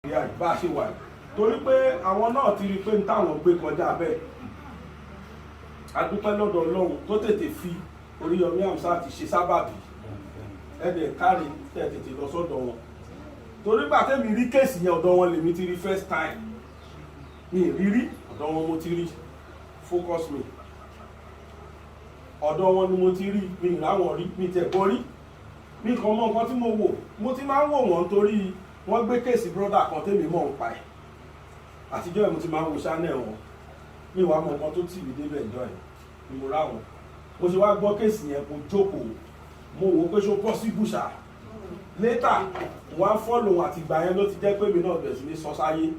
bá ṣe wà torí pé àwọn náà ti rí pé ń táwọn gbé kọjá bẹ́ẹ̀ adúpẹ́ lọ́dọ̀ Ọlọ́run tó tètè fi Oríyọmí Hamzat ti ṣe sábàbí ẹ̀dẹ̀ kárí tẹ̀ tètè lọ sọ́dọ̀ wọn torí gbà tẹ́mi rí kéèsì yẹn ọ̀dọ̀ wọn lèmi ti rí first time mi rírí ọ̀dọ̀ wọn mo ti rí focus me ọ̀dọ̀ wọn ni mo ti rí mi láwọn rí mi tẹ̀ bọ́ rí mi kàn mọ nǹkan tí mo wò mo ti máa ń wò wọ́n torí wọ́n gbé kéèsì brọ́dà kan tẹ́mi mọ̀ ń pa ẹ̀ àtijọ́ ẹ̀ mo ti máa ń wo channel wọn mi wàá mọ nǹkan tó tì mí débẹ̀ ìjọ ẹ̀ ni mo rá wọn mo ṣe wá gbọ́ kéèsì yẹn kó jókòó mo wò ó pé ṣó possible ṣá later wọ́n á fọ́lò àtìgbà yẹn ló ti jẹ́ pé mi náà bẹ̀rẹ̀ sí ní sọ sáyé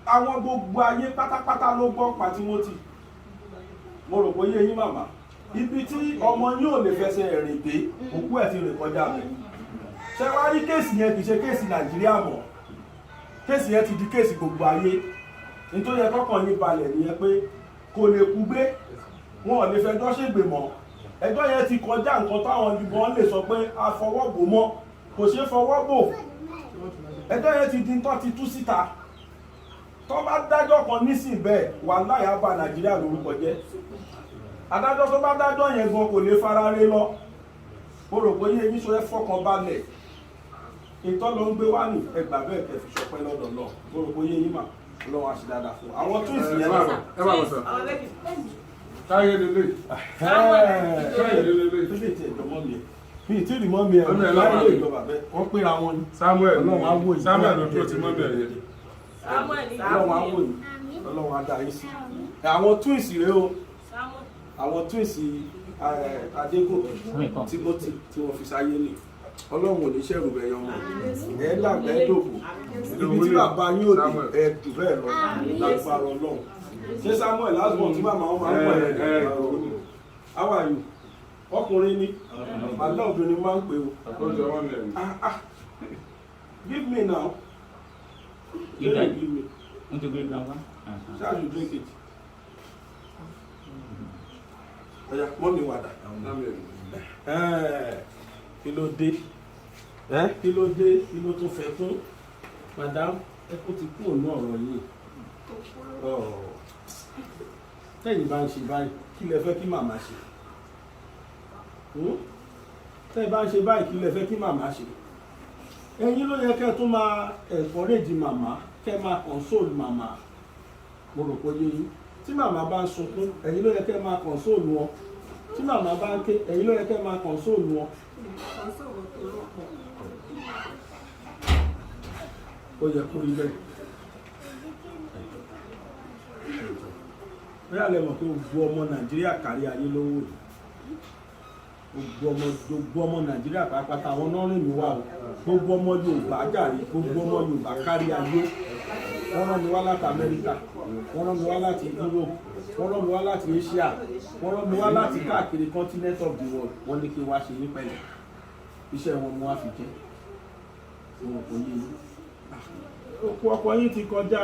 àwọn gbogbo ayé pátápátá ló gbọ́ pa Timothy mo rò pé yé yín màmá ibi tí ọmọ yín ò lè fẹsẹ̀ rìn dé òkú ẹ̀ ti rìn kọjá rẹ̀ ṣé wá rí kéèsì yẹn kì í ṣe kéèsì Nàìjíríà mọ́ kéèsì yẹn ti di kéèsì gbogbo ayé nítorí ẹ kọ́kàn yín balẹ̀ nìyẹn pé kò lè kú gbé wọn ò lè fẹjọ́ ṣègbè mọ́ ẹjọ́ yẹn ti kọjá nǹkan táwọn ìbọn lè sọ pé a fọwọ́ bò mọ́ kò ṣeé fọwọ́ bò ẹjọ́ yẹn ti di tán ti tú síta tó bá dájọ́ kan nísìn bẹ́ẹ̀ wàláhì á bà Nàìjíríà lórúkọ jẹ́ adájọ́ tó bá dájọ́ yẹn gan kò lè fara ré lọ mo rò pé yéé yíṣọ ẹ fọkàn balẹ̀ ìtọ́ ló ń gbé wá ní ẹgbà bẹ́ẹ̀ kẹ́ fi ṣọpẹ́ lọ́dọ̀ náà mo rò pé yéé yín mà lọ́wọ́ àṣì dáadáa fún àwọn tó ìsìn yẹn náà ẹ máa bọ̀ sọ táyé lélẹ̀ táyé lélẹ̀ tó lè tiẹ̀ jọmọ́ mi ẹ̀ mi ì tí ì rí mọ́ mi ẹ̀ láyé ìjọba bẹ́ẹ̀ wọ́n péra wọn ni Samuel Ọlọ́run á wò yìí Samuel ló tó ti mọ́ bẹ̀rẹ̀ yẹn Ọlọ́run á wò yìí Ọlọ́run á dá yín sí àwọn twins rèé o àwọn twins Adégòkè Timothy tí wọ́n fi sáyé nì Ọlọ́run ò ní ṣẹ̀rù bẹ̀ yan wọn ẹ̀ dàgbà ẹ̀ dòkò ibi tí bàbá yín ò dé ẹ̀ dù bẹ́ẹ̀ lọ lágbára Ọlọ́run ṣé Samuel last born tí màmá wọn máa ń pọ̀ ẹ̀ how are you ọkùnrin ni màdá obìnrin máa ń pè o give me now You give can. me Want to drink now? shall you drink it ọ̀yà mọ́mí wàdà kí ló dé kí ló dé kí ló tún fẹ́ fún madam ẹ kó ti kúrò ní ọ̀rọ̀ yìí tẹ́yìn bá ń ṣe báyìí kí lẹ fẹ́ kí màmá ṣe tẹ́yìn bá ń ṣe báyìí kí lẹ fẹ́ kí màmá ṣe ẹ̀yin ló yẹ kẹ́ tún máa encourage màmá kẹ́ máa console màmá mo rò pé yé yín tí màmá bá ń sunkún ẹ̀yin ló yẹ kẹ́ máa console wọn tí màmá bá ń ké ẹ̀yin ló yẹ kẹ́ máa console wọn. ó yẹ kó rí bẹ́ẹ̀. bí alẹ́ mọ̀ pé gbogbo ọmọ Nàìjíríà kárí ayé ló wò gbogbo ọmọ Nàìjíríà pàápàá àwọn náà rìn mí wá o gbogbo ọmọ Yorùbá jàre gbogbo ọmọ Yorùbá kárí ayé wọ́n rán mi wá láti Amẹ́ríkà wọ́n rán mi wá láti Europe wọ́n rán mi wá láti Asia wọ́n rán mi wá láti káàkiri continent of the world wọ́n ní kí n wá ṣe ní pẹ̀lẹ́ iṣẹ́ wọn mo wá fi jẹ́ wọn kò yé yín òkú ọkọ yín ti kọjá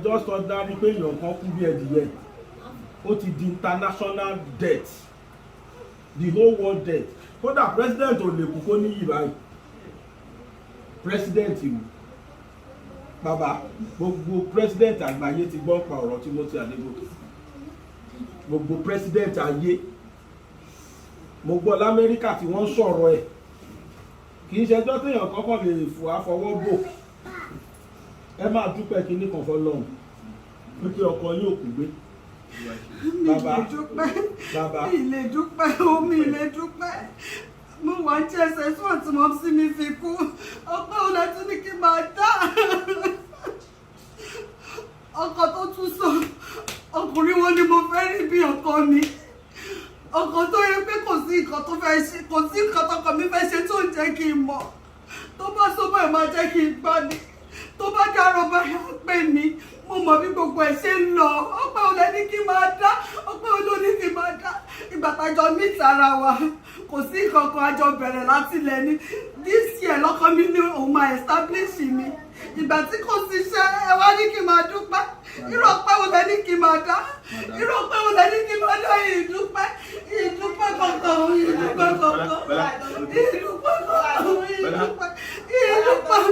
just ordinary pé èèyàn kan kú bí ẹdìyẹ ó ti di international debt the whole world debt kódà president ò lè kú kó níyì báyìí president ìlú bàbá gbogbo president àgbáyé ti gbọ́ pa ọ̀rọ̀ Timothy Adégòkè gbogbo president ayé mo gbọ́ l'Amẹ́ríkà tí wọ́n ń sọ̀rọ̀ ẹ̀ kì í ṣẹjọ́ téèyàn kọ́kọ́ lè fò àfọwọ́ bò ẹ máa dúpẹ́ kínní kan fọlọ́run wípé ọkọ yóò kú gbé bàbá ilé dúpẹ́ omi ilé dúpẹ́ mo wà ń jẹ́sẹ̀ fún àti mọ́ sí mi fi kú ọpẹ́ òun láti ní kí n máa dá ọkọ tó tún sọ ọkùnrin wọn ni mo fẹ́ rí bí ọkọ mi ọkọ tó yẹ pé kò sí nǹkan tó fẹ́ ṣe kò sí nǹkan tọkọ mi fẹ́ ṣe tó ń jẹ́ kí n mọ̀ tó bá sọ báyìí máa jẹ́ kí n gbọ́ ni tó bá dárò báyìí á pè mí mo mọ̀ bí gbogbo ẹ̀ ṣe ń lọ ọpẹ́ òun lẹ́ni kí n máa dá ọpẹ́ òun ló ní kí n máa dá ìgbà tájọ ní ìtara wa kò sí nǹkan kan àjọ bẹ̀rẹ̀ láti lẹ̀ ní this year lọ́kọ mi ní òun máa establish mi ìgbà tí kò sí iṣẹ́ ẹ wá ní kí n máa dúpẹ́ irú ọpẹ́ òun lẹ́ni kí n máa dá irú ọpẹ́ òun lẹ́ni kí n máa dá ìdúpẹ́ kankan ìdúpẹ́ kankan ìdúpẹ́ kankan ìdúpẹ́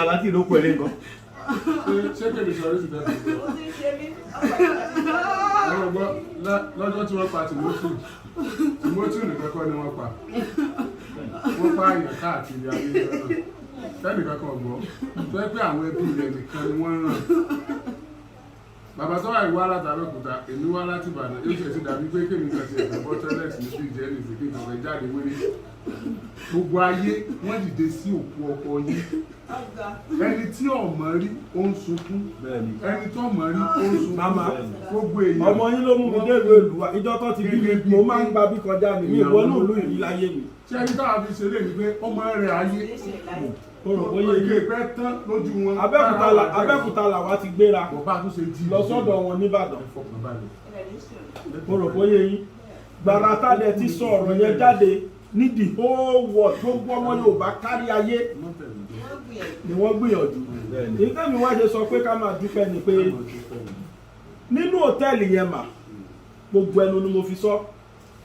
Láti ló pẹ̀lẹ́ nǹkan. Ṣé kèmí sọ orí ti bẹ́ẹ̀? Lọ́jọ́ tí wọ́n pa Timothy nìkan kọ́ ni wọ́n pa. Wọ́n pa èèyàn káàkiri ayé lọ́nà. Fẹ́nìkan kan gbọ́. Tó yẹ pé àwọn ẹbí rẹ̀ nìkan ni wọ́n ràn. Bàbá tó wà ìwá láti Abẹ́òkúta, èmi wá láti Ìbàdàn, yóò ṣe ti dàbí pé kèmí kan ti ẹ̀fẹ̀ bọ́ tọ́lẹ̀tì ní bíi jẹ́rìí sí kí nǹkan fẹ́ jáde wéré. Gbogbo ayé wọ́n dìde sí òkú ọkọ yìí. Ẹni tí ọmọ rí ó ń sunkún, ẹni tó ọmọ rí ó ń sunkún. Màmá, gbogbo èèyàn. ọmọ yín ló mú mi dèrò ìlú wa ìjọ tó ti bí mi mo máa ń gba bí kọjá mi mi ìwọ náà ló ìlú láyé mi. Ṣé ẹni táwa fi ṣe lè ní pé ọmọ rẹ̀ ayé o rò bóyá ilé ìpẹ́ tán lójú wọn. Abẹ́òkúta làwa ti gbéra bọ̀bá tó ṣe jí lọ sọ́dọ̀ wọn nìbàdàn. O rò bóyá yín gbàrà tálẹ̀ ti sọ ọ̀rọ̀ yẹn jáde ní the whole world gbogbo ọmọ Yorùbá kárí ayé ni wọ́n gbìyànjú. Ìgbà mi wá ṣe sọ pé ká máa dúpẹ́ ni pé nínú hòtẹ́ẹ̀lì yẹn mà gbogbo ẹnu ni mo fi sọ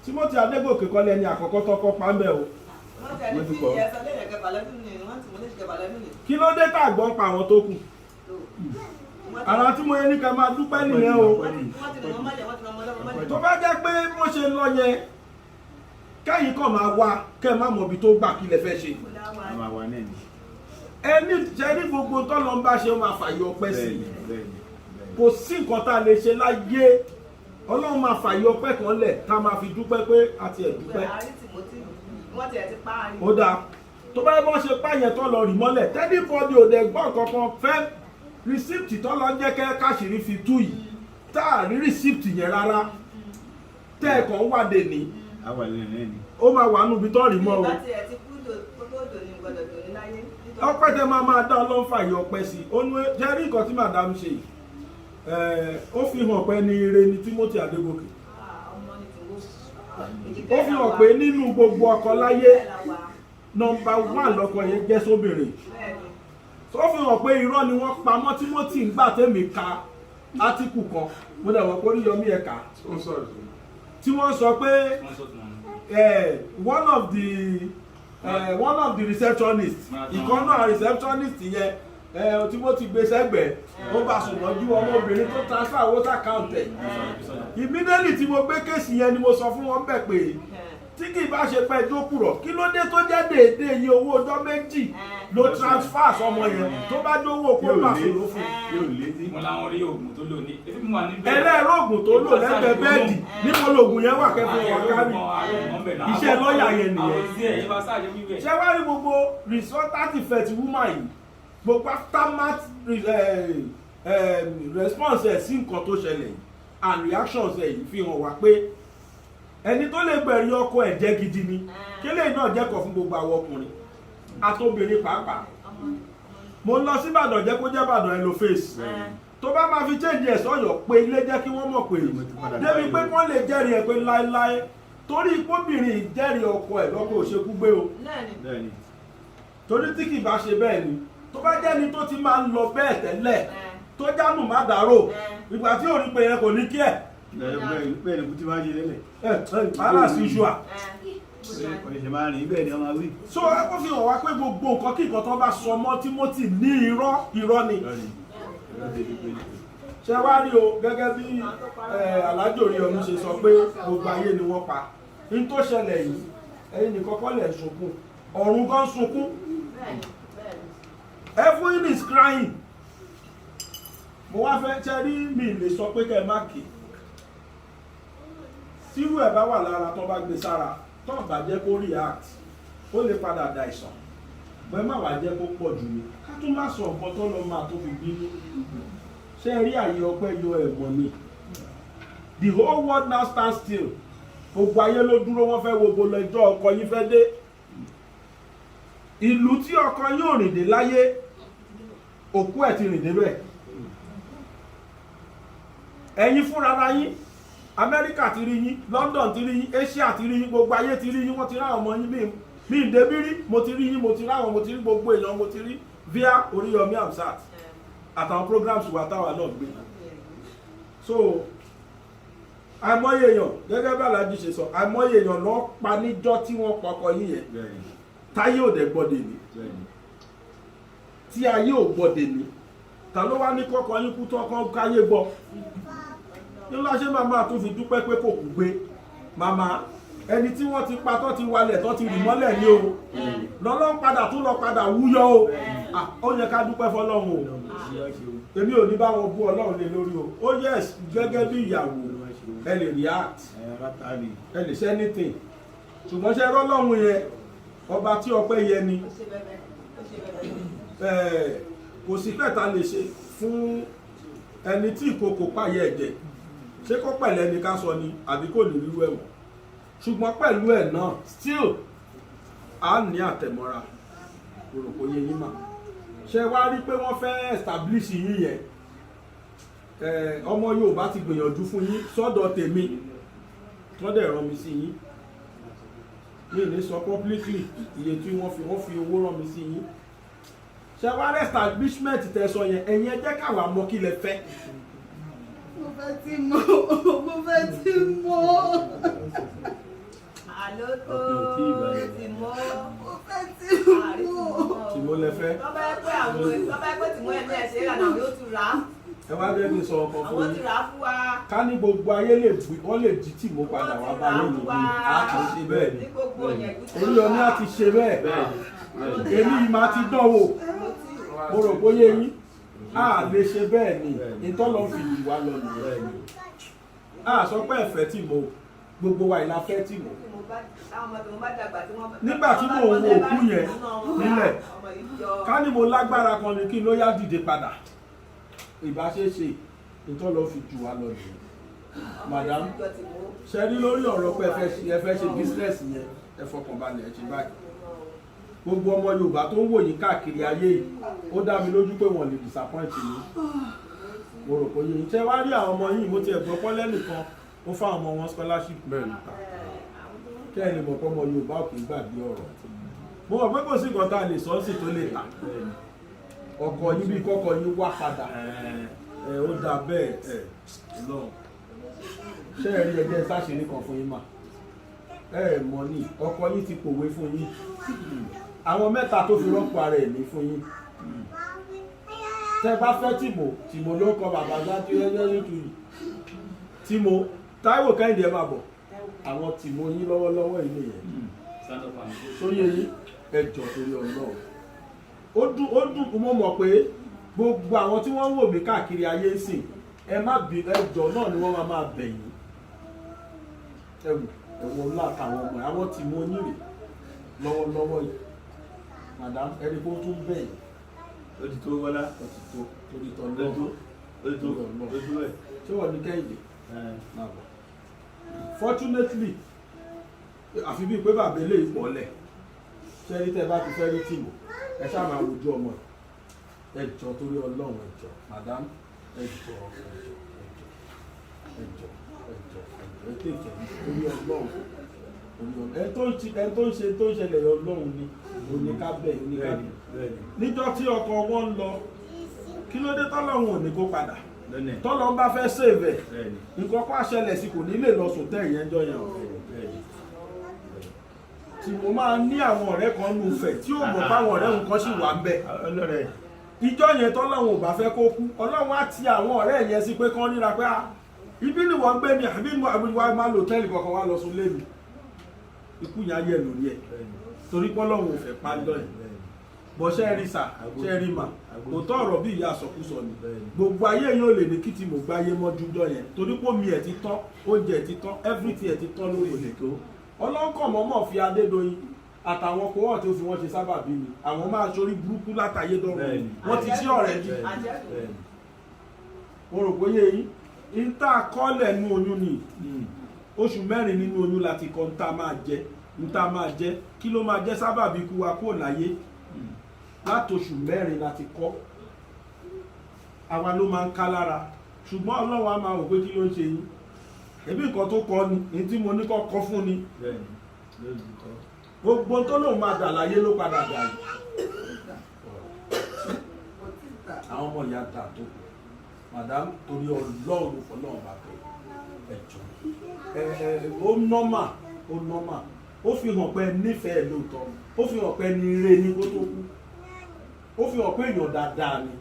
Timothy Adégòkè kọ́ lẹ́ni àkọ́kọ́ tọ́kọ́ pàmbẹ́ o. Kí ló dé tá gbọ́ pa àwọn tó kù? Ara tí mo yẹ ní ká máa dúpẹ́ nìyẹn o. Tó bá jẹ́ pé bó ṣe lọ yẹn kẹ́yìn kàn máa wá kẹ́ má mọ̀ ibi tó gbà kí lẹ fẹ́ ṣe. Ẹni jẹ́ ní gbogbo tọ́lọ ń bá ṣe ó máa fàyọ ọpẹ́ sí i. Kò sí nǹkan tá a lè ṣe láyé Ọlọ́run máa fàyọ ọpẹ́ kan lẹ̀ ká máa fi dúpẹ́ pé a ti ẹ̀ dúpẹ́. Ó dáa tó bá yẹ bọ́n ṣe páyẹ̀ tó lọ rì mọ́lẹ̀ tẹ́lifọ́dì òde gbọ́n kankan fẹ́ rìsíptì tó lọ jẹ́ kẹ́ káṣírí fi tú yìí tá a rí rìsíptì yẹn rárá tẹ́ ẹ̀kọ́ ń wàdé ní ó máa wà nù bí tó rì mọ́ o. Ọpẹ́ tẹ máa dá Ọlọ́run fàyè ọpẹ́ sí i ó ní jẹ́ rí nǹkan tí màdàm ṣe ó fi hàn pé ní ire ni Timothy Adégòkè ó fi hàn pé nínú gbogbo ọkọ láyé nọ́mbà 1 lọ́kọ yẹn jẹ́ sóbìnrin ó fi hàn pé irọ́ ni wọ́n pamọ́ Timothy ń gbà tẹ́mi ka átíkù kan mo dẹ̀ wọ́n pé Oríyọmí ẹ̀ka tí wọ́n sọ pé one of the receptionists ìkànnà receptionist yẹn Timothy gbé sẹ́gbẹ̀ẹ́ ó bá sùn lọ́jú ọmọbìnrin tó transfer owó sàkáǹtẹ̀ immediately tí mo gbé kéèsì yẹn ni mo sọ fún wọn bẹ̀ pé tí kì í bá ṣe pẹ́ jókùrọ̀ kí ló dé tó jẹ́ déédéé iye owó ọjọ́ méjì ló transfer sọmọ yẹn tó bá jówó kó pàṣẹ ló fún wọn làwọn rí oògùn tó lò ní ẹlẹ́rọ oògùn tó lò lẹ́gbẹ̀ẹ́ bẹ́ẹ̀dì níbo lóògùn yẹn wà kẹ́kọ̀ọ́ wà kárí iṣẹ́ lọ́ọ̀yà yẹn nìyẹn ṣé wá rí gbogbo resultant effect woman yìí gbogbo aftermath response ẹ̀ sí nǹkan tó ṣẹlẹ̀ yìí and reactions ẹ̀ yìí fi hàn wá pé ẹni tó lè gbẹ̀rí ọkọ ẹ̀ jẹ́ gidi ni kílè náà jẹ́kọ̀ọ́ fún gbogbo àwọn ọkùnrin àtobìnrin pàápàá mo lọ sí Ìbàdàn jẹ́ kó jẹ́ Ìbàdàn ẹ̀ ló fèsì tó bá máa fi change ẹ̀ sọ́yọ̀ pé ilé jẹ́ kí wọ́n mọ̀ pé débi pé wọ́n lè jẹ́rìí ẹ̀ pé láéláé torí ipóbìnrin jẹ́rìí ọkọ ẹ̀ lọ́kọ òṣèkú gbé o torí tí kì bá ṣe bẹ́ẹ̀ ni tó bá jẹ́ni tó ti máa ń lọ bẹ́ẹ̀ tẹ́lẹ̀ tó jánù má dàrò ìgbà tí ò rí pé yẹn kò ní kí ẹ̀ bẹ́ẹ̀ ni kú tí máa ń ṣe lélẹ̀ balance usual ọ̀rẹ́ṣẹ̀ máa rìn bẹ́ẹ̀ ni ọmọ wí. So ó fi hàn wá pé gbogbo nǹkan kí nǹkan tó bá sọ mọ́ Timothy ní irọ́ ni ṣe wá rí o gẹ́gẹ́ bí Alhaji Oríyọmí ṣe sọ pé gbogbo ayé ni wọ́n pa ní tó ṣẹlẹ̀ yìí ẹ̀yin nìkan kọ́ lẹ̀ sunkún ọ̀run gan sunkún everyone is crying mo wá fẹ́ ṣe rí mi lè sọ pé kẹ́ ẹ má kì í tírú ẹ̀ bá wà lára tó bá gbé sára tó bá jẹ́ kó react ó lè padà da ìsàn bẹ́ẹ̀ má wà jẹ́ kó pọ̀ jù ní ká tún má sọ nǹkan tó lọ máa tó fi bínú ṣe rí àyè ọpẹ́ yọ ẹ̀gbọ́n ni the whole world now stand still gbogbo ayé ló dúró wọ́n fẹ́ wo gbogbo ẹjọ́ ọkọ yín fẹ́ dé ìlú tí ọkọ yín ò rìn dé láyé òkú ẹ̀ ti rìn débẹ̀ ẹ̀yin fúnra yín Amẹ́ríkà ti rí yín London ti rí yín Asia ti rí yín gbogbo ayé ti rí yín wọ́n ti ráwọn ọmọ yín bí ìdébí rí mo ti rí yín mo ti ráwọn mo ti rí gbogbo èèyàn mo ti rí via Oríyọmí Hamzat àtàwọn programs wà táwa náà gbé so àìmọye èèyàn gẹ́gẹ́ bí Aláàjì ṣe sọ àìmọye èèyàn lọ pa níjọ́ tí wọ́n pọkọ yín yẹn táyé ò dẹ̀ gbọ́dẹ̀ ní tí ayé ò gbọ́dẹ̀ ní ta ló wá ní kọ́kọ́ yín kú tọ́kọ́ káyé gbọ́ nílá ṣe màmá tó fi dúpẹ́ pé kò kú gbé màmá ẹni tí wọ́n ti pa tó ti walẹ̀ tó ti rì mọ́lẹ̀ ní o lọ́lọ́n padà tó lọ padà wúyọ́ o ó yẹ ká dúpẹ́ fọlọ́run o èmi ò ní bá wọn bú Ọlọ́run lé lórí o ó yes gẹ́gẹ́ bí ìyàwó ẹ lè react ẹ lè ṣe anything ṣùgbọ́n ṣe rọ́lọ́run yẹn ọba tí ọpẹ́ yẹ ni kò sí pẹ̀ta lè ṣe fún ẹni tí ìkòkò pààyẹ ẹ̀jẹ̀ ṣé kó pẹ̀lẹ́ ni ká sọ ni àbí kò ní rírú ẹ̀wọ̀n ṣùgbọ́n pẹ̀lú ẹ̀ náà still a ní àtẹ̀mọ́ra òròpó yẹ yín mà ṣe wá rí pé wọ́n fẹ́ establish yín yẹn ọmọ Yorùbá ti gbìyànjú fún yín sọ́dọ̀ tèmi wọ́n dẹ̀ rán mi sí yín mi ní sọ publicly iye tí wọ́n fi owó rán mi sí yín ṣe wá rí establishment tẹ̀sọ yẹn ẹ̀yin ẹ jẹ́ káwa mọ̀ kí lẹ fẹ́. mo fẹ́ tí mo àló tó ti mọ́ mo fẹ́ tí mo lẹ fẹ́. tọ́ba ẹgbẹ́ tí mo ẹ̀ ní ẹ̀ṣẹ̀ ìlànà yóò tún rà á. ẹ wá bẹ́ẹ̀ bí sọ ọkọ fún àwọn yín ti rà á fún wa. ká ní gbogbo ayé wọ́n lè jí tí mo padà wá bá yín nìyí á ti ṣe bẹ́ẹ̀ ni ní gbogbo yẹn Oríyọmí á ti ṣe bẹ́ẹ̀ èmi yìí máa ti dánwò mo rò bóyá yín á lè ṣe bẹ́ẹ̀ ni ìtọ́lọ́ fi yìí wá lọ nìyẹn á sọ pé ẹ̀fẹ́ tí mo gbogbo wa ìlà fẹ́ tí mo nígbà tí mo wo òkú yẹn nílẹ̀ ká ní mo lágbára kan ni kí ló yá dìde padà ìbáṣeṣe ìtọ́lọ́ fi jù wá lọ nìyẹn madam ṣe rí lórí ọ̀rọ̀ pé ẹ fẹ́ ṣe business yẹn ẹ fọkànbalẹ̀ ẹ ṣe báyìí gbogbo ọmọ Yorùbá tó ń wò yín káàkiri ayé yìí ó dá mi lójú pé wọ́n lè disappoint mi mo rò pé yín ṣe wá rí àwọn ọmọ yìí mo ti ẹ̀gbọ́n pọ́lẹ́ nìkan ó fáwọn ọmọ wọn scholarship bẹ́ẹ̀ níta kí ẹ lè mọ̀ pé ọmọ Yorùbá ò kì í gbàgbé ọ̀rọ̀ mo mọ̀ pé kò sí nǹkan tá a lè sọ sí tó lè tà ọkọ yín bí kọ́kọ́ yín wá padà ó dà bẹ́ẹ̀ lọ ṣé ẹ rí ẹjẹ́ sáṣẹ́rí kan fún yín mà mọ̀ ní ọkọ yín ti pòwe fún yín àwọn mẹ́ta tó fi rọ́pò ara ẹ̀ ní fún yín tẹ́ bá fẹ́ tìmọ̀ ló kọ bàbá jáde ẹyẹ nítorí tìmọ̀ Táíwò Kẹ́hìndé ẹ máa bọ̀ àwọn tìmọ̀ yín lọ́wọ́lọ́wọ́ ilé yẹn sóyè yín ẹjọ́ torí Ọlọ́run ó dùn mo mọ̀ pé gbogbo àwọn tí wọ́n ń wò mí káàkiri ayé ń sìn ẹ má bí ẹjọ́ náà ni wọ́n máa bẹ̀ yín ẹ̀wọ̀n ńlá àtàwọn ọmọ àwọn tìmọ̀ yín rè lọ́wọ́lọ́wọ́ yìí madam ẹni kó tún bẹ̀ yín ó ti tó wọlá ó ti tó torí tọ́ lọ́wọ́ ó ti tó ẹ̀ ṣé wọ́n ní Kẹ́hìndé máa bọ̀ fortunately àfi bíi pé bàbá eléyìí pọ̀lẹ̀ ṣé rí tẹ́ bá ti fẹ́ rí tìmọ̀ ẹ ṣáà máa wojú ọmọ ẹ jọ torí Ọlọ́run ẹ jọ madam ẹ jọ ẹ tètè torí Ọlọ́run ẹ tó ń ṣẹlẹ̀ Ọlọ́run ni oníkábẹ̀ oníkábẹ̀ níjọ́ tí ọkọ wọn ń lọ kí ló dé tọ́lọ́run ò ní kó padà tọ́lọ́run bá fẹ́ sèvẹ̀ nǹkan kó àṣẹlẹ̀ sí kò ní lè lọ sùn tẹ́ ìyẹn jọ yẹn tí mo máa ní àwọn ọ̀rẹ́ kan nù fẹ̀ tí ó mọ̀ páwọn ọ̀rẹ́ nǹkan sì wà ń bẹ̀ ìjọ yẹn tọ́lọ́run ò bá fẹ́ kó kú Ọlọ́run á ti àwọn ọ̀rẹ́ yẹn sí pé kán ríra pé ibi ni wọ́n gbé ni àbí wọ́n máa lò tẹ́lì kankan wá lọ sùn lé mi ikú yẹn á yẹ lórí ẹ̀ torí pọ́lọ́run ò fẹ́ pa lọ ẹ̀ bọ́ ṣe rí sà ṣe rí mà òótọ́ ọ̀rọ̀ bí ìyá àsọkúsọ ni gbogbo ayé yóò lè ní kí tí mo gbáyé mọ́jú jọ yẹn torí pé omi ẹ̀ ti tán oúnjẹ ẹ̀ ti tán everything ẹ̀ ti tán lórí òlè tó ọlọ́kọ̀ mọ́mọ́ fi Adédoyin àtàwọn kò wọ́n tí ó fi wọ́n ṣe sábàbí ni àwọn máa ṣorí burúkú látàyé dọ́rùn wọ́n ti sí ọ̀rẹ́ jù mo rò pé yé yín ìta kọ́lẹ̀ nú oyún ni oṣù mẹ́rin nínú oyún láti kọ́ ń tá máa jẹ kí ló máa jẹ́ sábàbí ikú wa kúrò láyé láti oṣù mẹ́rin láti kọ́ àwa ló máa ń ká lára ṣùgbọ́n Ọlọ́run á máa wò pé kí ló ń ṣe yín ẹbí nǹkan tó kọ́ ni ní tí mo ní kọ́ fún ni gbogbo tó lóun máa dà láyé ló padà dà yìí àwọn ọmọ ìyá dà tó madam torí Ọlọ́run fọlọ́run bá pẹ́ ẹ̀jọ̀ ó nọ́mà ó fi hàn pé nífẹ̀ẹ́ lóòótọ́ ó fi hàn pé ní ire ní kó tó kú ó fi hàn pé èèyàn dáadáa ni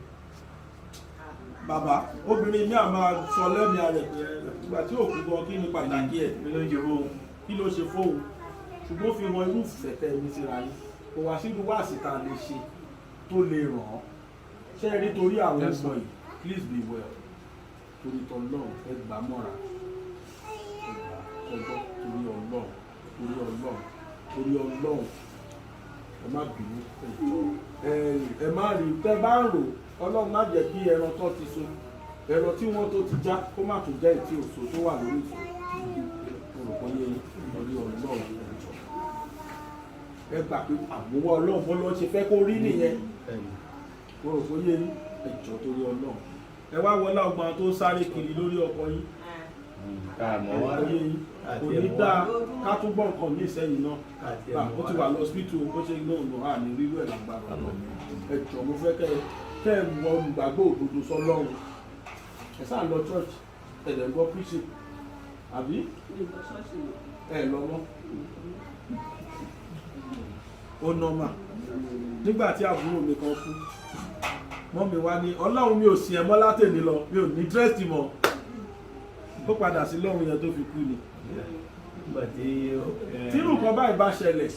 bàbá obìnrin mi à máa sọ lẹ́mìí rẹ̀ pé ìgbà tí òkú gan kí ni pàtàkì ẹ̀ kí ló ṣe fóun ṣùgbọ́n ó fi hàn irú ìfẹ́ tẹ́ ẹni síra yín kò wá sí irú wáàsí tá a lè ṣe tó lè ràn án ṣé ẹ rí torí àwọn ọmọ yìí please be well torí tọ́lọ́run ẹ gbà mọ́ra ẹgbọ́ torí ọlọ́run ẹ má bínú ẹ má rí tẹ́ bá ń rò ọlọ́run má jẹ́ kí ẹran tó ti so ẹran tí wọ́n tó ti já kó má tún jẹ́ ìtí òṣò tó wà lórí ìṣò òrùkọ́ yẹ torí ọlọ́run ẹ̀jọ̀ ẹ gbà pé àmúwọ́ ọlọ́run bọ́ lọ́ọ́ ṣe fẹ́ kó rí nìyẹn òrùkọ́ yẹ ẹ̀jọ̀ torí ọlọ́run ẹ wá wọlé ọgbọ́n tó sáré kiri lórí ọkọ yín kò ní dáa ká tún gbọ́ nǹkan ní ìsẹ́yìn náà ó ti wà lọ síbítù ó ṣe iná ọ̀nà àní rírú ẹ̀ lágbára ẹ jọ̀ọ́ mo fẹ́ kẹ́ ẹ wọ olùgbàgbọ́ òdodo sọ́lọ́run ẹ sáà lọ church ẹ̀dẹ̀ gbọ́ píṣì àbí ẹ lọ mọ́ ó nọ́mà nígbà tí àbúrò mi kan kú mọ́ mi wá ní ọlọ́run mi ò sìn ẹ mọ́ látẹ̀lé lọ mi ò ní dírẹ́sì mọ́ ó padà sí lọ́run yẹn tó fi kú ni tírù kan báyìí bá ṣẹlẹ̀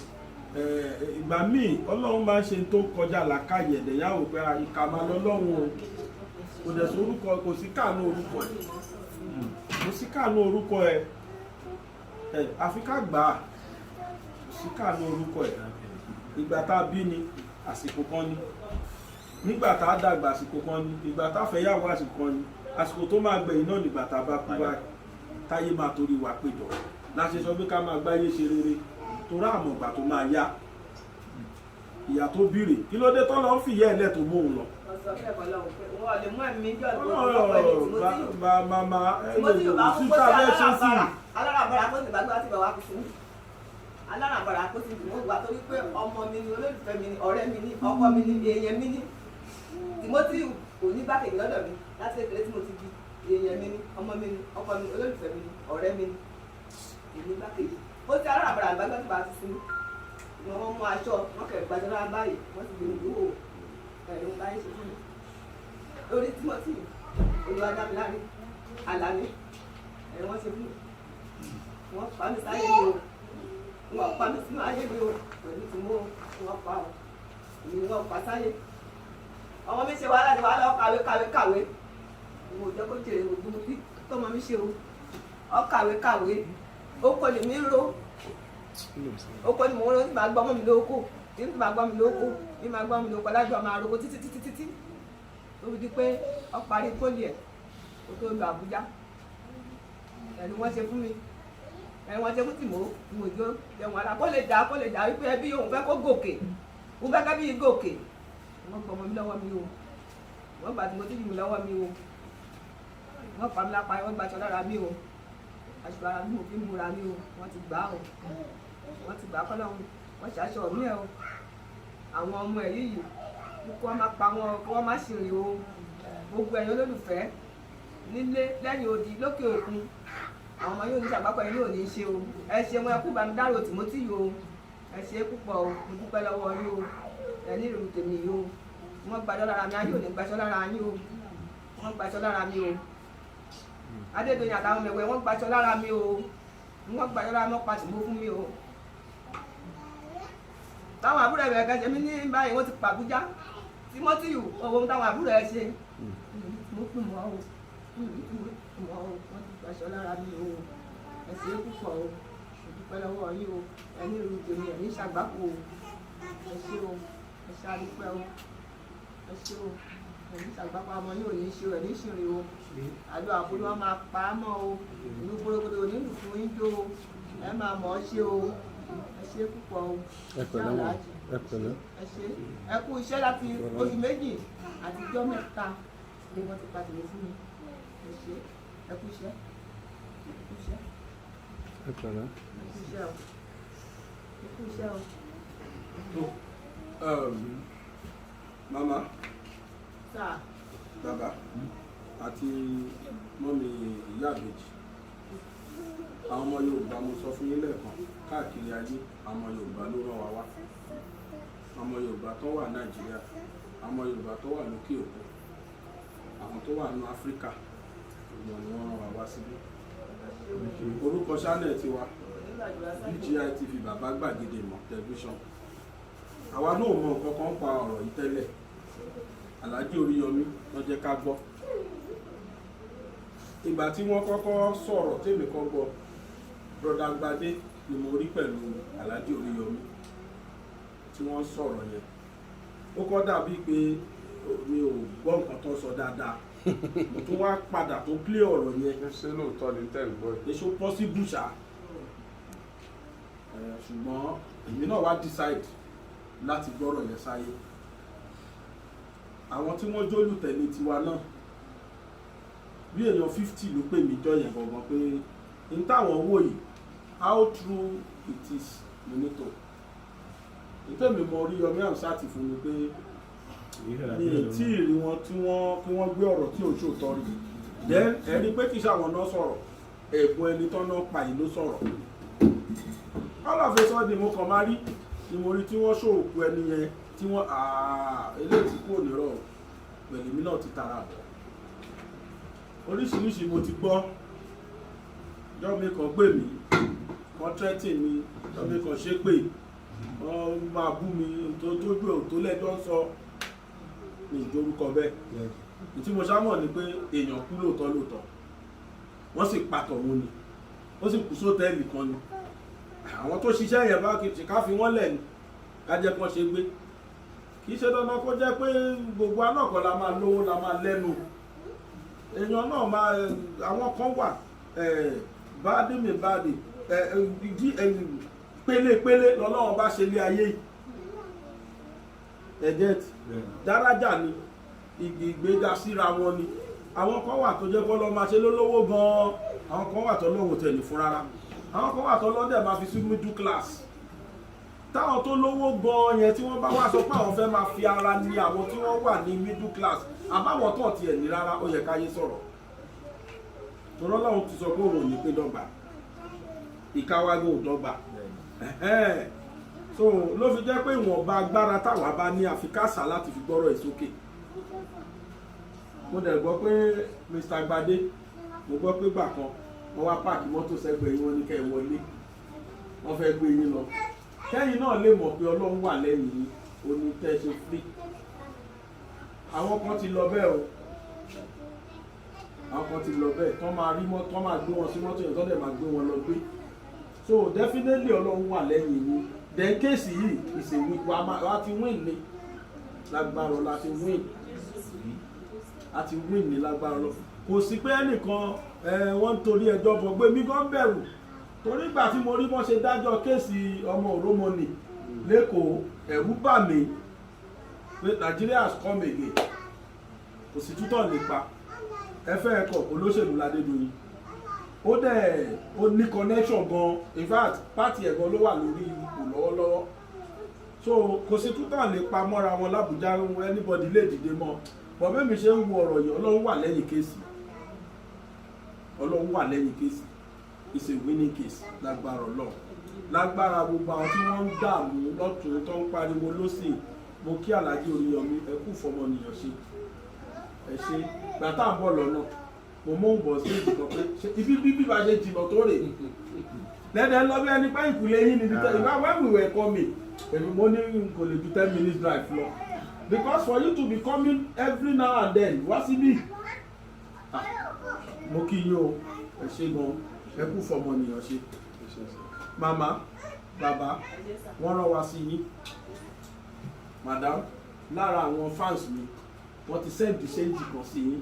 ìgbà míì ọlọ́run máa ń ṣe tó kọjá làákàyè ẹ̀dẹ̀yàwó pé ìkà máa lọ lọ́run o kò dẹ̀ sí orúkọ kò sí káànú orúkọ ẹ̀ kò sí káànú orúkọ ẹ̀ àfi ká gbà á kò sí káànú orúkọ ẹ̀ ìgbà tá a bí ni àsìkò kan ni nígbà tá a dàgbà àsìkò kan ni ìgbà tá a fẹ́ yàwó àsìkò kan ni àsìkò tó máa gbẹ̀yìn náà nígbà tá a bá kú báyìí táyé máa torí wà péjọ láti sọ pé ká máa gbáyé ṣe rere torí àmọ̀ ìgbà tó máa yá ìyá tó bírè kí ló dé tọ́ lọ ń fìyẹ́ ẹ̀lẹ́ tó mú òun lọ. màmá sísá bẹ́ẹ̀ ṣe sí i. alárànbarà kó sì bá gbá sí bàbá kù sí alárànbarà kó sì dùn ó gbà torí pé ọmọ mi ni olólùfẹ́ mi ni ọ̀rẹ́ mi ni ọkọ mi ni èèyàn mi ni Timothy kò ní gbàkejì lọ́dọ̀ mi láti kékeré tí mo ti bí èèyàn mi ni ọmọ mi ni ọkọ mi ni olólùfẹ́ mi ni ọ̀rẹ́ mi ni èmi gbàkejì ó ti alárànbarà àgbàgbà tó bá ti sinmi wọ́n mú aṣọ wọ́n kẹ̀ gbàdúrà báyìí wọ́n ti gbèrú ìdúró ẹ̀rọ báyìí ṣe fún mi lórí Timothy olùwàdàbílárí Àlàní ẹ̀rọ wọ́n ṣe fún mi wọ́n pa mí sáyé mi o wọ́n pa mí sínú ayé mi o pẹ̀lú tí wọ́n pa o èmi ni wọ́n pa sáyé ọmọ mi ṣe wàhálà ní wàhálà kàwé mo jẹ́ kó jèrè ògùn bí tọ́mọ mi ṣe o ọ kàwé ó kọ́ lè mí ro ó kọ́ ni mo ń máa gbọ́ mọ́ mi lóko tí ń máa gbọ́ mi lóko ní máa gbọ́ mi lóko alájọ máa roko títí tó fi di pé ọ parí pólì ẹ̀ kó tó lọ Àbújá ẹni wọ́n ṣe fún mi ẹni wọ́n ṣe fún tìmọ̀jọ́ ẹ̀wọ̀n àlà kó lè dà wípé ẹbí òun fẹ́ kó gòkè òun fẹ́ kẹ́bí gòkè wọ́n gbọ́ ọmọ mi lọ́wọ́ mi o wọ́n gbà tí mo ti yù mí lọ́wọ́ mi o wọ́n pa mi lápá wọ́n gbàṣọ lára mi o aṣọ ara mi ò fi múra mi o wọ́n ti gbà o wọ́n ti gbà kọ́lọ́run wọ́n ṣàṣọ mí ẹ̀ o àwọn ọmọ ẹ̀ yìí kí wọ́n má pa wọn kí wọ́n má ṣèrè o gbogbo ẹ̀yin olólùfẹ́ nílé lẹ́yìn odi lókè òkun àwọn ọmọ yóò ní ṣàgbápọ̀ yìí ò ní ṣe o ẹ ṣe wọn ẹ kú bá mi dárò Timothy yìí o ẹ ṣe púpọ̀ o mo dúpẹ́ lọ́wọ́ yìí o ẹ ní ìrù tèmi yìí o wọ́n gbaṣọ́ lára mi ayé ò ní gbaṣọ́ lára yín o wọ́n gbaṣọ́ lára mi o Adédoyin àtàwọn ọmọ ẹ̀wẹ̀ wọ́n gbaṣọ́ lára mi o wọ́n gbaṣọ́ lára mi wọ́n pàṣẹ mọ́ fún mi o táwọn àbúrò ẹ̀ kẹ́sẹ̀ mi ní báyìí wọ́n ti pàbújá Timothy owó táwọn àbúrò ẹ̀ ṣe mo pè mọ́ o wọ́n ti gbaṣọ́ lára mi o ẹ ṣé púpọ̀ o mo dúpẹ́ lọ́wọ́ yín o ẹ ní ìrù tèmi ẹ̀ ní ṣàgbákò o ẹ ṣé o ẹ ṣé àdúpẹ́ o ẹ ṣé o. ẹ̀mí ṣàgbápá ọmọ yóò ní ṣe ẹ̀ ní ṣìrìn o àjọ àbúrò wọn máa pa á mọ́ o ìlú gbogbo onílù fún yín jó o ẹ máa mọ̀ ọ́ ṣe o ẹ ṣe púpọ̀ o ẹ ṣe ẹ kú iṣẹ́ láti oṣù méjì àtijọ́ mẹ́ta ni wọ́n ti pàdé fún mi ẹ ṣe ẹ kú iṣẹ́ ẹ kú iṣẹ́ ẹ kú iṣẹ́ o ẹ kú iṣẹ́ o. Mama, sáà bàbá àti mọ́mí ìyá àbèjì àwọn ọmọ Yorùbá mo sọ fún yín lẹ́ẹ̀kan káàkiri ayé àwọn ọmọ Yorùbá ló rán wa wá àwọn ọmọ Yorùbá tó wà Nàìjíríà àwọn ọmọ Yorùbá tó wà lókè òkun àwọn tó wà ní Áfíríkà ìwọ̀n ni wọ́n rán wa wá síbí orúkọ channel tiwa BGI TV Bàbá Gbàgede Ìmọ̀ tẹlifíṣàn àwa náà mọ nǹkan kan pa ọ̀rọ̀ yìí tẹ́lẹ̀ Alhaji Oríyọmí ló jẹ́ ká gbọ́ ìgbà tí wọ́n kọ́kọ́ sọ̀rọ̀ tèmi kan gbọ́ broda Gbadé ni mo rí pẹ̀lú Alhaji Oríyọmí tí wọ́n sọ̀rọ̀ yẹn ó kọ́ dàbí pé mi ò gbọ́ nǹkan tó sọ dáadáa mo tún wá padà tó plé ọ̀rọ̀ yẹn ṣé lóòótọ́ ni tẹ́ ń gbọ́ ẹ̀. èso possible ṣá ṣùgbọ́n èmi náà wá decide láti gbọ́rọ̀ yẹn sáyé àwọn tí wọ́n jólùtẹ̀lé tiwa náà bí èèyàn 50 ló pè mí jọ yẹn gangan pé n táwọn wò yìí how true it is monito nítorí mo rí Yomi Amsat fún mi pé mi ì tí ì rí wọn tí wọ́n gbé ọ̀rọ̀ tí ò ṣòótọ́ rí then ẹni pé kì í ṣàwọn náà sọ̀rọ̀ ẹ̀gbọ́n ẹni tán náà pa yìí ló sọ̀rọ̀ all of a sudden mo kàn máa rí ni mo rí tí wọ́n ṣòòkú ẹni yẹn tí wọ́n eléyìí tí kò nírọ̀ pẹ̀lú mi náà ti tara bọ̀ oríṣiríṣi mo ti gbọ́ jọ́mi kan gbè mí kọ́ńtrẹ́tì mi jọ́mi kan ṣépè wọ́n máa bú mi tó tójú ẹ̀ tó lẹ́jọ́ sọ ní ìdórúkọ bẹ́ẹ̀ tí mo ṣámọ̀ ni pé èèyàn kú lóòótọ́ wọ́n sì patọ̀ wọn ni ó sì kú sótẹ́ẹ̀lì kan ni àwọn tó ṣiṣẹ́ yẹn bá kìí ká fi wọ́n lẹ̀ ní kájẹ́ kan ṣe gbé kì í ṣe dandan kó jẹ́ pé gbogbo anáàkọ́ la máa lówó la máa lẹ́nu èèyàn náà máa àwọn kan wà báàdì pélépélé lọ́lọ́wọ́n bá ṣe lé ayé ẹ̀jẹ̀ dárájà ni ìgbéga síra wọn ni àwọn kan wà tó jẹ́ kó lọ́ máa ṣe lólówó gan-an àwọn kan wà tó lọ́wọ́ tẹ̀lé fún rárá àwọn kan wà tó lọ́dẹ̀ máa fi sí middle class táwọn tó lówó gan yẹn tí wọ́n bá wá sọ pé àwọn fẹ́ máa fi ara ní àwọn tí wọ́n wà ní middle class àbáwọn tó tiẹ̀ ní rárá ó yẹ káyé sọ̀rọ̀ tó lọ́lọ́run ti sọ pé òun ò ní pé dọ́gba ìkáwágbó ò dọ́gba so ló fi jẹ́ pé ìwọ̀nba agbára táwa bá ní àfikásà láti fi gbọ́rọ̀ ẹ̀ sókè mo dẹ̀ gbọ́ pé Mr. Gbadé mo gbọ́ pé gbà kan wọ́n wá páàkì mọ́tò sẹ́gbẹ̀ẹ́ yín wọ́n ní kẹ́ ẹ wọlé wọ́n fẹ́ gbé yín lọ kẹ́yìn náà lè mọ̀ pé Ọlọ́run wà lẹ́yìn yín oní tẹ́ ṣe free àwọn kan ti lọ bẹ́ẹ̀ o àwọn kan ti lọ bẹ́ẹ̀ tán máa rí mọ́tò tán máa gbé wọn sí mọ́tò yẹn tán dẹ̀ máa gbé wọn lọ gbé so definitely Ọlọ́run wà lẹ́yìn yín then kéèsì yìí ìṣèwé wa ti win ní lágbára la ti win àti win ní lágbára lọ kò sí pé ẹnìkan wọ́n ń torí ẹjọ́ bọ̀ gbé mi gan bẹ̀rù torí ìgbà tí mo rí bọ́n ṣe dájọ́ kéèsì ọmọ òrómọnì lẹ́kọ̀ọ́ ẹ̀rù bà mí pé Nigeria has come again kò sí tútọ̀ nípa ẹfẹ́ ẹ̀kọ́ olóṣèlú l'Adédoyin ó dẹ̀ ó ní connection gan in fact pátì ẹ̀gan ló wà lórí ipò lọ́wọ́lọ́wọ́ so kò sí tútọ̀ nípa mọ́ra wọn l'Àbújá anybody lè dìde mọ́ bọ̀ bẹ́ẹ̀ mi ṣe ń wo ọ̀rọ̀ yìí Ọlọ́run wà lẹ́yìn kéèsì Ọlọ́run wà lẹ́yìn kéèsì it's a winning case lágbára Ọlọ́run lágbára gbogbo àwọn tí wọ́n ń dààmú lọ́tún tó ń pariwo lọ́sìn mo kí Alhaji Oríyọmí ẹ kú fọmọnìyàn ṣe ẹ ṣe gbàtà ń bọ̀ lọ́nà mo mọ̀ ń bọ̀ sí ìdìbò pé ibi bíbí bá ṣe jìnnà tó rè lẹ́dẹ̀ẹ́ lọ bí ẹni pé ìkùlé yín ni ìgbà when we were coming èmi mo ní kò lè ju 10 minutes drive lọ because for you to be coming every now and then wá síbí mo kí yín o ẹ ṣe gan ẹ kú fọmọnìyàn ṣe màmá bàbá wọ́n rán wa sí yín madam lára àwọn fans mi wọ́n ti sẹ́ẹ̀dì ṣéǹjì kan sí yín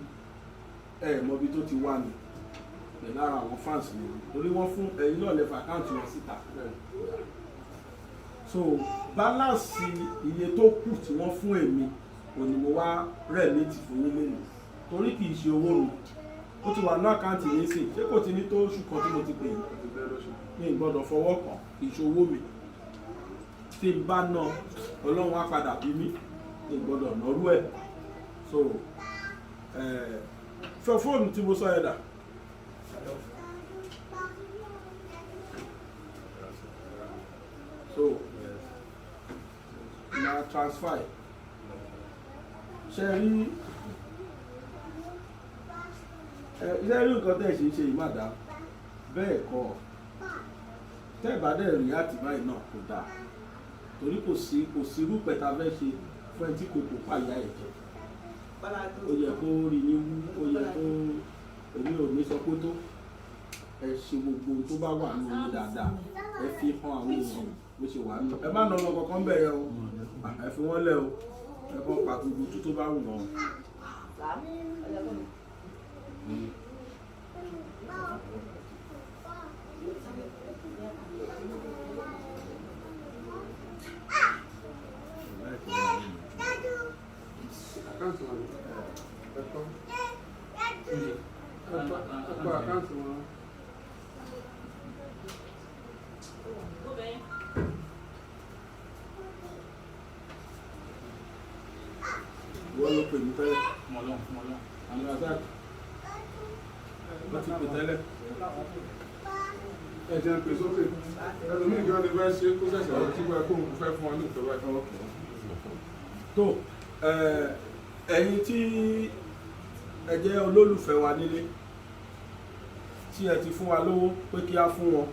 mọbi tó ti wà ní lára àwọn fans mi torí wọ́n fún ẹ̀yin náà lẹ́fà àkáǹtì wọn síta so balance iye tó kù tí wọ́n fún èmi òní mo wá remit fún yín lẹ́nu torí kì í ṣe owó mi ó ti wà ní àkáǹtì yín sí ṣé kò ti ní tó oṣù kan tí mo ti pè yín mi ì gbọ́dọ̀ fọwọ́ kàn kì í ṣe owó mi tí n bá ná ọlọ́run á padà bí mi mi ì gbọ́dọ̀ nọ́rú ẹ̀ so fẹ́ fóònù tí mo sọ yẹn dà. So na transfer ṣe rí nǹkan tẹ́ ṣe ṣe ìmàdá bẹ́ẹ̀ kọ́ tẹ́ bá dẹ̀ rí àtìbáyìí náà kò dáa torí kò sí rúpẹ̀ tá a fẹ́ ṣe fún ẹni tí kò pàyà ẹ̀ jẹ́ ó yẹ kó rí ní wú ó yẹ kó èmi ò ní sọ pé tó ẹ ṣe gbogbo tó bá wà ní orí dáadáa ẹ fi hàn àwọn èèyàn bó ṣe wà nínú ẹ má nà ọmọ kankan bẹ̀rẹ̀ o ẹ fi wọ́n lẹ̀ o ẹ kàn pa gbogbo tó bá wù wọ́n. Wọ́n ló pè mí tẹ́lẹ̀. Àmì Razak. Wọ́n ti pè tẹ́lẹ̀. Ẹ jẹ́ ń pè sókè. Ẹlòmíì gan ni bá ṣe kó ṣẹ̀ṣẹ̀ wọ́n tí wọ́n kó òun fẹ́ fún ọ ní ìjọba ìfọwọ́. Tó ẹ̀yin tí ẹ jẹ́ olólùfẹ́ wa nílé tí ẹ ti fún wa lówó pé kí á fún wọn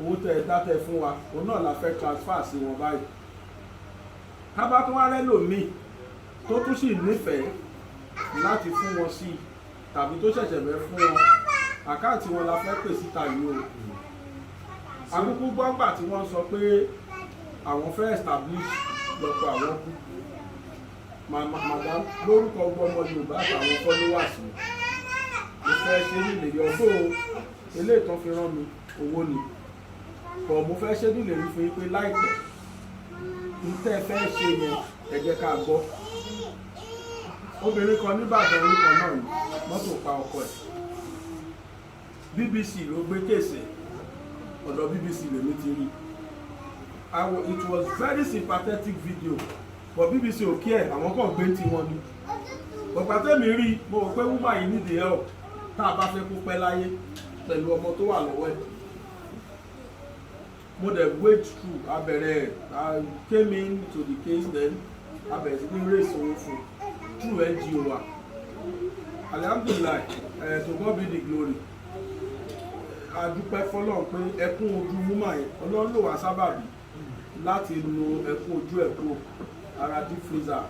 owó tẹ ẹ dátẹ fún wa òun náà la fẹ́ transfer sí wọn báyìí. Ká bá tún wá rẹ́ lòmíì tó tún sì nífẹ̀ẹ́ láti fún wọn sí tàbí tó ṣẹ̀ṣẹ̀ fẹ́ fún wọn àkáǹtì wọn la fẹ́ pè síta yìí o. Akúkú gbọ́ngbà tí wọ́n sọ pé àwọn fẹ́ establish lọ́pọ̀ àwọn kú madam lórúkọ ọmọ Yorùbá àtàwọn followers mi mo fẹ́ ṣe nílé ọgbọ́ eléyìí tán fi rán mi owó ni bọ̀ mo fẹ́ ṣe nílé rí fún yín pé láìpẹ́ n tẹ́ fẹ́ ṣe yẹn ẹ jẹ́ ká gbọ́. Obìnrin kan níbàdàn orúkọ náà ni mọ́tò pa ọkọ ẹ̀ BBC ló gbé kéèsì ọ̀dọ̀ BBC lèmi ti rí it was very sympathetic video but BBC ò kí ẹ̀ àwọn kan gbé tí wọ́n ní ọ̀pá tẹ́mi rí mo rò pé woman yìí need the help tá a bá fẹ́ kó pẹ́ láyé pẹ̀lú ọmọ tó wà lọ́wọ́ ẹ̀ mo dẹ̀ wade through abẹ̀rẹ̀ I came in to the case then abẹ̀rẹ̀ sí ní race owó fún through NGO wa alhamdulillah to God be the glory adúpẹ́ fọlọ́run pé ẹkún ojú woman yẹn Ọlọ́run ló wá sábàbí láti nu ẹkún ojú ẹ̀ kúrò ara deep freezer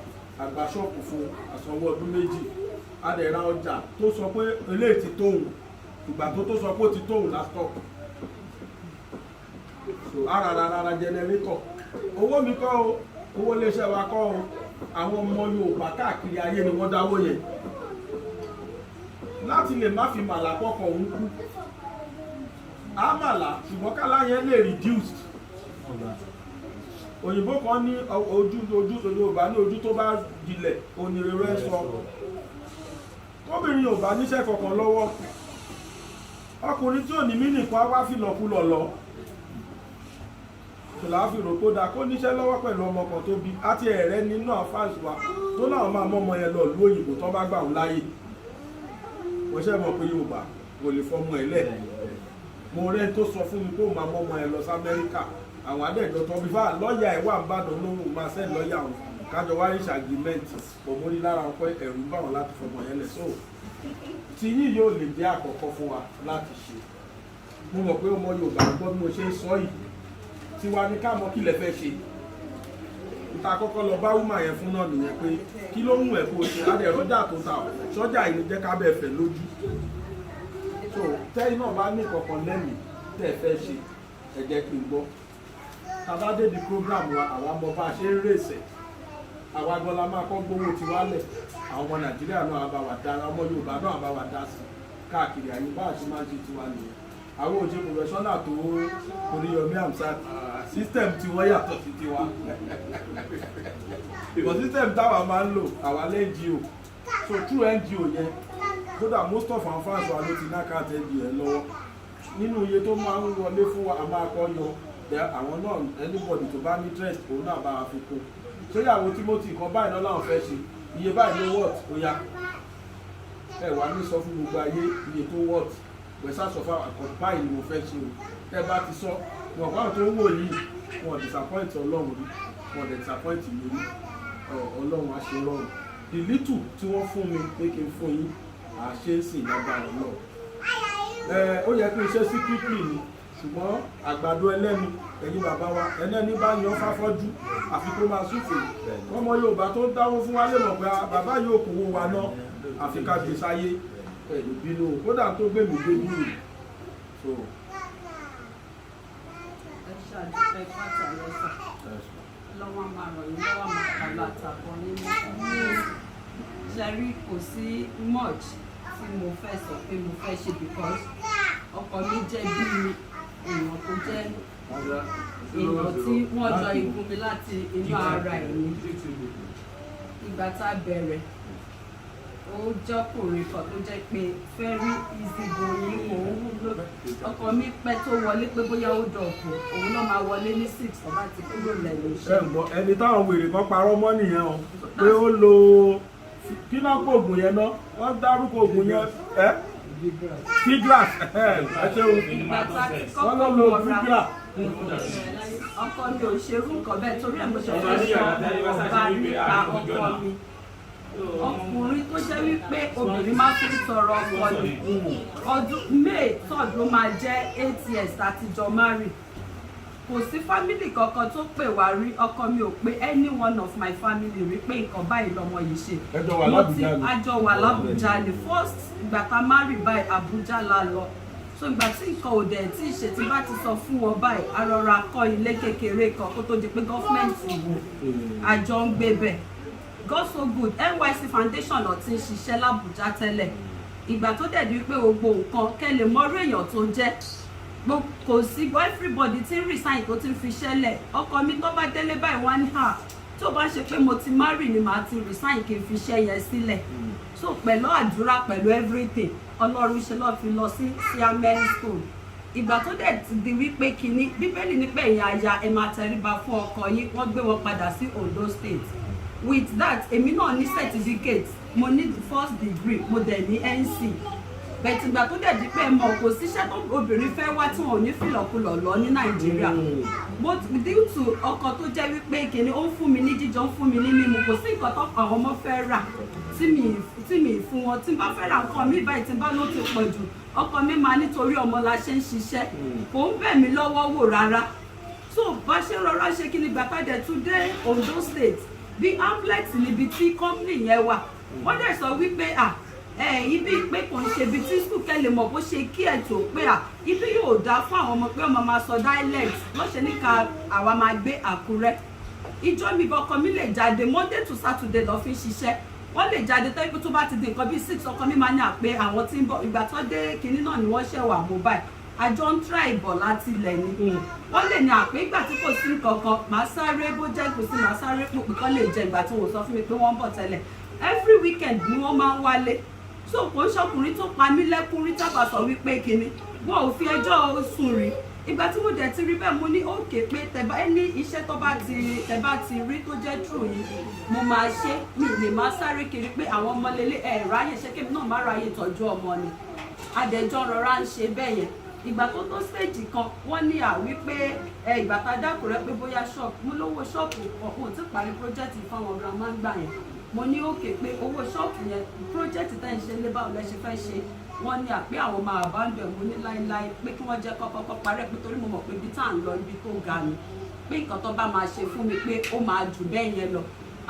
àgbà ṣọ́ọ̀pù fún àsanwó ọdún méjì adẹ̀ra ọjà tó sọ pé eléyìí ti tóun ìgbà tó sọ pé ó ti tóun laptop so ara generator owó mi kọ́ o owó iléeṣẹ́ wa kọ́ o àwọn ọmọ Yorùbá káàkiri ayé ni wọ́n dáwó yẹn láti lè má fi màlà kọ́kọ́ òun kú àmàlà ṣùgbọ́n kálá yẹn lè reduced òyìnbó kan ní ojú Yorùbá ní ojú tó bá dilẹ̀ onírèrè sọ tóbìnrin Yorùbá níṣẹ́ kankan lọ́wọ́ ọkùnrin tí ò ní mí nìkan wá fìlọ̀kulọ̀ lọ tòlá fi rò kó dáa kó níṣẹ́ lọ́wọ́ pẹ̀lú ọmọ kan tó bí àti ẹ̀rẹ́ nínú àfáàsì wa tó náà máa mọ́mọ yẹn lọ lú òyìnbó tó bá gbà ń láyè wọ́n ṣe mọ̀ pé Yorùbá kò lè fọmọ ẹ̀ lẹ̀ mo rẹ́ tó sọ fún mi kó máa mọ́mọ ẹ̀ lọ sí Amẹ́ríkà àwọn adẹ́jọ́ tó bí fáà lọ́ọ̀yà ẹ̀ wà ń bàdàn lóhùn máa sẹ́ lọ́ọ̀yà wọn kájọ wá rí ṣàgímẹ́ǹtì pọ̀ mo rí lára wọn pé ẹ̀rù bá wọn láti fọmọ yẹn lẹ̀ so tí yìí yóò lè jẹ́ àkọ́kọ́ fún wa láti ṣe mo mọ̀ pé ọmọ Yorùbá gbọ́ bí mo ṣe ń sọ yìí tí wá ní ká mọ̀ kí lẹ fẹ́ ṣe níta kọ́kọ́ lọ bá wúmà yẹn fún náà nìyẹn pé kí ló mú ẹ̀ kó ṣe adẹ̀rọ́jà tó ta sọ́jà yìí jẹ́ ká bẹ̀ fẹ̀ lójú so tẹ́yìn náà bá ní kankan lẹ́mìí tẹ́ ẹ fẹ́ ṣe ẹ jẹ́ kí n gbọ́ tàbá débi program wa àwa mọ bá a ṣe ń rèsẹ̀ àwa gan la máa kọ́ gbówó ti wálẹ̀ àwọn ọmọ Nàìjíríà náà bá wa dá ọmọ Yorùbá náà bá wa dá sí káàkiri àyè bá àti máa ń ṣe tiwa nìyẹn àwọn òṣè professional tó Oríyọmí Hamzat system tí wọ́n yàtọ̀ sí tiwa but system táwa máa ń lò àwa lé NGO so through NGO yẹn kódà most of our fans wa ló ti ní àkáǹtì NGO lọ́wọ́ nínú iye tó máa ń wọlé fún wa a máa kọ́ yọ àwọn náà anybody tó bá ní interest òun náà bá wa fi kún sóyàwó Timothy kan báyìí náà làwọn fẹ́ ṣe iye báyìí ló wọ́t ó yá ẹ wá ní sọ fún gbogbo ayé iye tó wọ́t wẹ̀sà sọ fún àwọn àkọ́kọ́ báyìí ni mo fẹ́ ṣe o ẹ bá ti sọ wọn kọ́ àwọn tó ń wò yìí wọn disappoint Ọlọ́run rí wọn dẹ̀ disappoint mi rí Ọlọ́run á ṣe rọrùn the little tí wọ́n fún mi pé kí n fún yín àṣẹ sì lágbára náà ó yẹ kí n ṣe secretly ni ṣùgbọ́n àgbàdo ẹlẹ́nu ẹ̀yin bàbá wa ẹlẹ́ni bá yan fáfọ́jú àfi kó máa súfèé ọmọ Yorùbá tó dáwó fún wa lè mọ̀ pé bàbá yóò kówó wa ná àfi ká gbé sáyé pẹ̀lú bínú kódà tó gbé mi gbé bínú so. ẹ ṣàdúpẹ́ fàtàlẹ́sà lọ́wọ́ máa rọ̀ yín lọ́wọ́ máa kàlọ́ àtàbọ̀ nínú ṣẹ́rí kò sí much tí mo fẹ́ sọ pé mo fẹ́ ṣe because ọkọ mi jẹ́ bí èèyàn tó jẹ́ èèyàn tí wọ́n jọ igun mi láti inú ara ẹ̀ ní ìgbà tá a bẹ̀rẹ̀ ó jọ́kùnrin kan tó jẹ́ pé very easy going òun ló ọkọ mi pẹ́ tó wọlé pé bóyá ó dọ̀kù òun náà máa wọlé ní 6 ọba ti kúrò lẹ́nu iṣẹ́. ẹni táwọn wèrè kan parọ́ mọ́ nìyẹn o pé ó lo kí náà kó oògùn yẹn náà wọ́n dárúkọ oògùn yẹn figras ìgbà tá a ti kọ́kọ́ mọ̀ra ọkọ mi ò ṣerú nǹkan bẹ́ẹ̀ torí ẹ̀ mo ṣe fẹ́ sọ ọba nípa ọkọ mi ọkùnrin tó jẹ́ wípé obìnrin máa fi tọrọ ọkọ ni ọdún May 3rd ló máa jẹ́ 8 years àtijọ́ marry kò sí family kankan tó pè wá rí ọkọ mi ò pé any one of my family rí pé nǹkan báyìí lọmọ yìí ṣe àjọ wà l'Abuja ni first ìgbà tá marry báyìí Abuja la lọ so ìgbà tí nǹkan ò dẹ̀ tí ìṣe tí bá ti sọ fún wọn báyìí arọra kọ́ ilé kékeré kan kó tó di pé gọ́fìmẹ̀ntì wò àjọ ń gbé bẹ̀ God so good NYSC Foundation ló ti ń ṣiṣẹ́ l'Abuja tẹ́lẹ̀ ìgbà tó dẹ̀ di wípé gbogbo nǹkan kẹ́lẹ̀ mọ́rú èèyàn tó jẹ́ kò sí everybody tí ń resign tó ti ń fi ṣẹlẹ̀ ọkọ mi tó bá délé báyìí wá ní hà tó bá ṣe pé mo ti marry ni màá ti resign kí n fi ṣẹ́ yẹn sílẹ̀ so pẹ̀lú àdúrà pẹ̀lú everything Ọlọ́run ṣe lọ́ọ́ fi lọ sí Siamen school ìgbà tó dẹ̀ ti di wípé kínní Bíbélì ní pé ẹ̀yin aya ẹ máa tẹríba fún ọkọ yín wọ́n gbé wọn padà sí Ondo State with that èmi náà ní certificate mo ní first degree mo dẹ̀ ní NC bẹ̀tìgbà tó dẹ̀ di pé mọ̀ kò síṣẹ́ tó obìnrin fẹ́ wá tí wọn ò ní fìlọ̀kulọ̀ lọ ní Nàìjíríà but due to ọkọ tó jẹ́ wípé kìíní ó ń fún mi ní jíjọ ń fún mi ní mímu kò sí nǹkan tó àwọn ọmọ fẹ́ rà tí mi fún wọn tí n bá fẹ́ ra nǹkan mi báyìí tí n bá ló ti pọ̀ jù ọkọ mi máa nítorí ọmọ la ṣe ń ṣiṣẹ́ kò ń bẹ̀ mí lọ́wọ́ wò rárá so bá ṣe rọra ṣe kí ni gbàtàdé tún dé Ondo State bí Hamlet níbi tí company yẹn wà wọ́n dẹ̀ sọ wípé ibi pé kò ń ṣe ibi tí skul kẹ́lẹ̀ mọ̀ bó ṣe kí ẹ̀ tó pé ibi yóò dá fún àwọn ọmọ pé ọmọ máa sọ dialect lọ́ṣẹ̀ ní ká àwa máa gbé Àkúrẹ́ ìjọ mi bọ́kọ mi lè jáde Monday to Saturday lọ́ fi ṣiṣẹ́ wọ́n lè jáde tó ibi tó bá ti di nǹkan bíi 6 ọkọ mi máa ní àpé àwọn tí ń bọ̀ ìgbà tó dé kinní náà ni wọ́n ṣẹ̀wà mobile àjọ ń try ìbọ̀ láti ilẹ̀ ni wọ́n lè ní àpé ìgbà tí kò sí kankan màá sáré bó jẹ́ kò sí màá sáré pòpì kan lè jẹ ìgbà tí wọ́n sọ fún mi pé wọ́n ń bọ̀ tẹ́lẹ̀ every weekend ni wọ́n máa ń wálé so kò ń ṣọkùnrin tó pa mí lẹ́kún rí tábà sọ wípé kinní wọn ò fi ẹjọ́ sùn rí ìgbà tí mo dẹ̀ ti rí bẹ́ẹ̀ mo ní òkè pé tẹ̀bá ẹni iṣẹ́ tó bá ti rí tó jẹ́ true yìí mo máa ṣe mi lè máa sáré kiri pé àwọn ọmọ lélẹ̀ ráyè ṣé kébì náà má ráyè tọ́jú ọmọ ni adẹjọ́ rọra ń ṣe bẹ́ẹ̀ yẹn ìgbà tó tó stage kan wọ́n ní wípé ìgbà tá a dákùrẹ́ pé bóyá ṣọ́ọ̀pù mo lówó ṣọ́ọ̀pù ọ̀pọ̀ tí parí project fáwọn grandma ń gbà yẹn mo ní òkè pé owó ṣọ́ọ̀pù yẹn project tẹ́ ń ṣe lé báwo lẹ ṣe fẹ́ ṣe wọ́n ní àpé àwọn máa abandon mo ní láéláé pé kí wọ́n jẹ́ kọ́kọ́ parẹ́ pé torí mo mọ̀ pé ibi tá à ń lọ ibi tó ga ni pé nǹkan tó bá máa ṣe fún mi pé ó máa jù bẹ́ẹ̀ yẹn lọ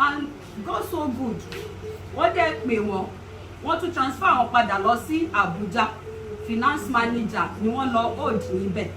and God so good wọ́n dẹ̀ pè wọ́n tún transfer wọn padà lọ sí Abuja finance manager ni wọ́n lọ hold níbẹ̀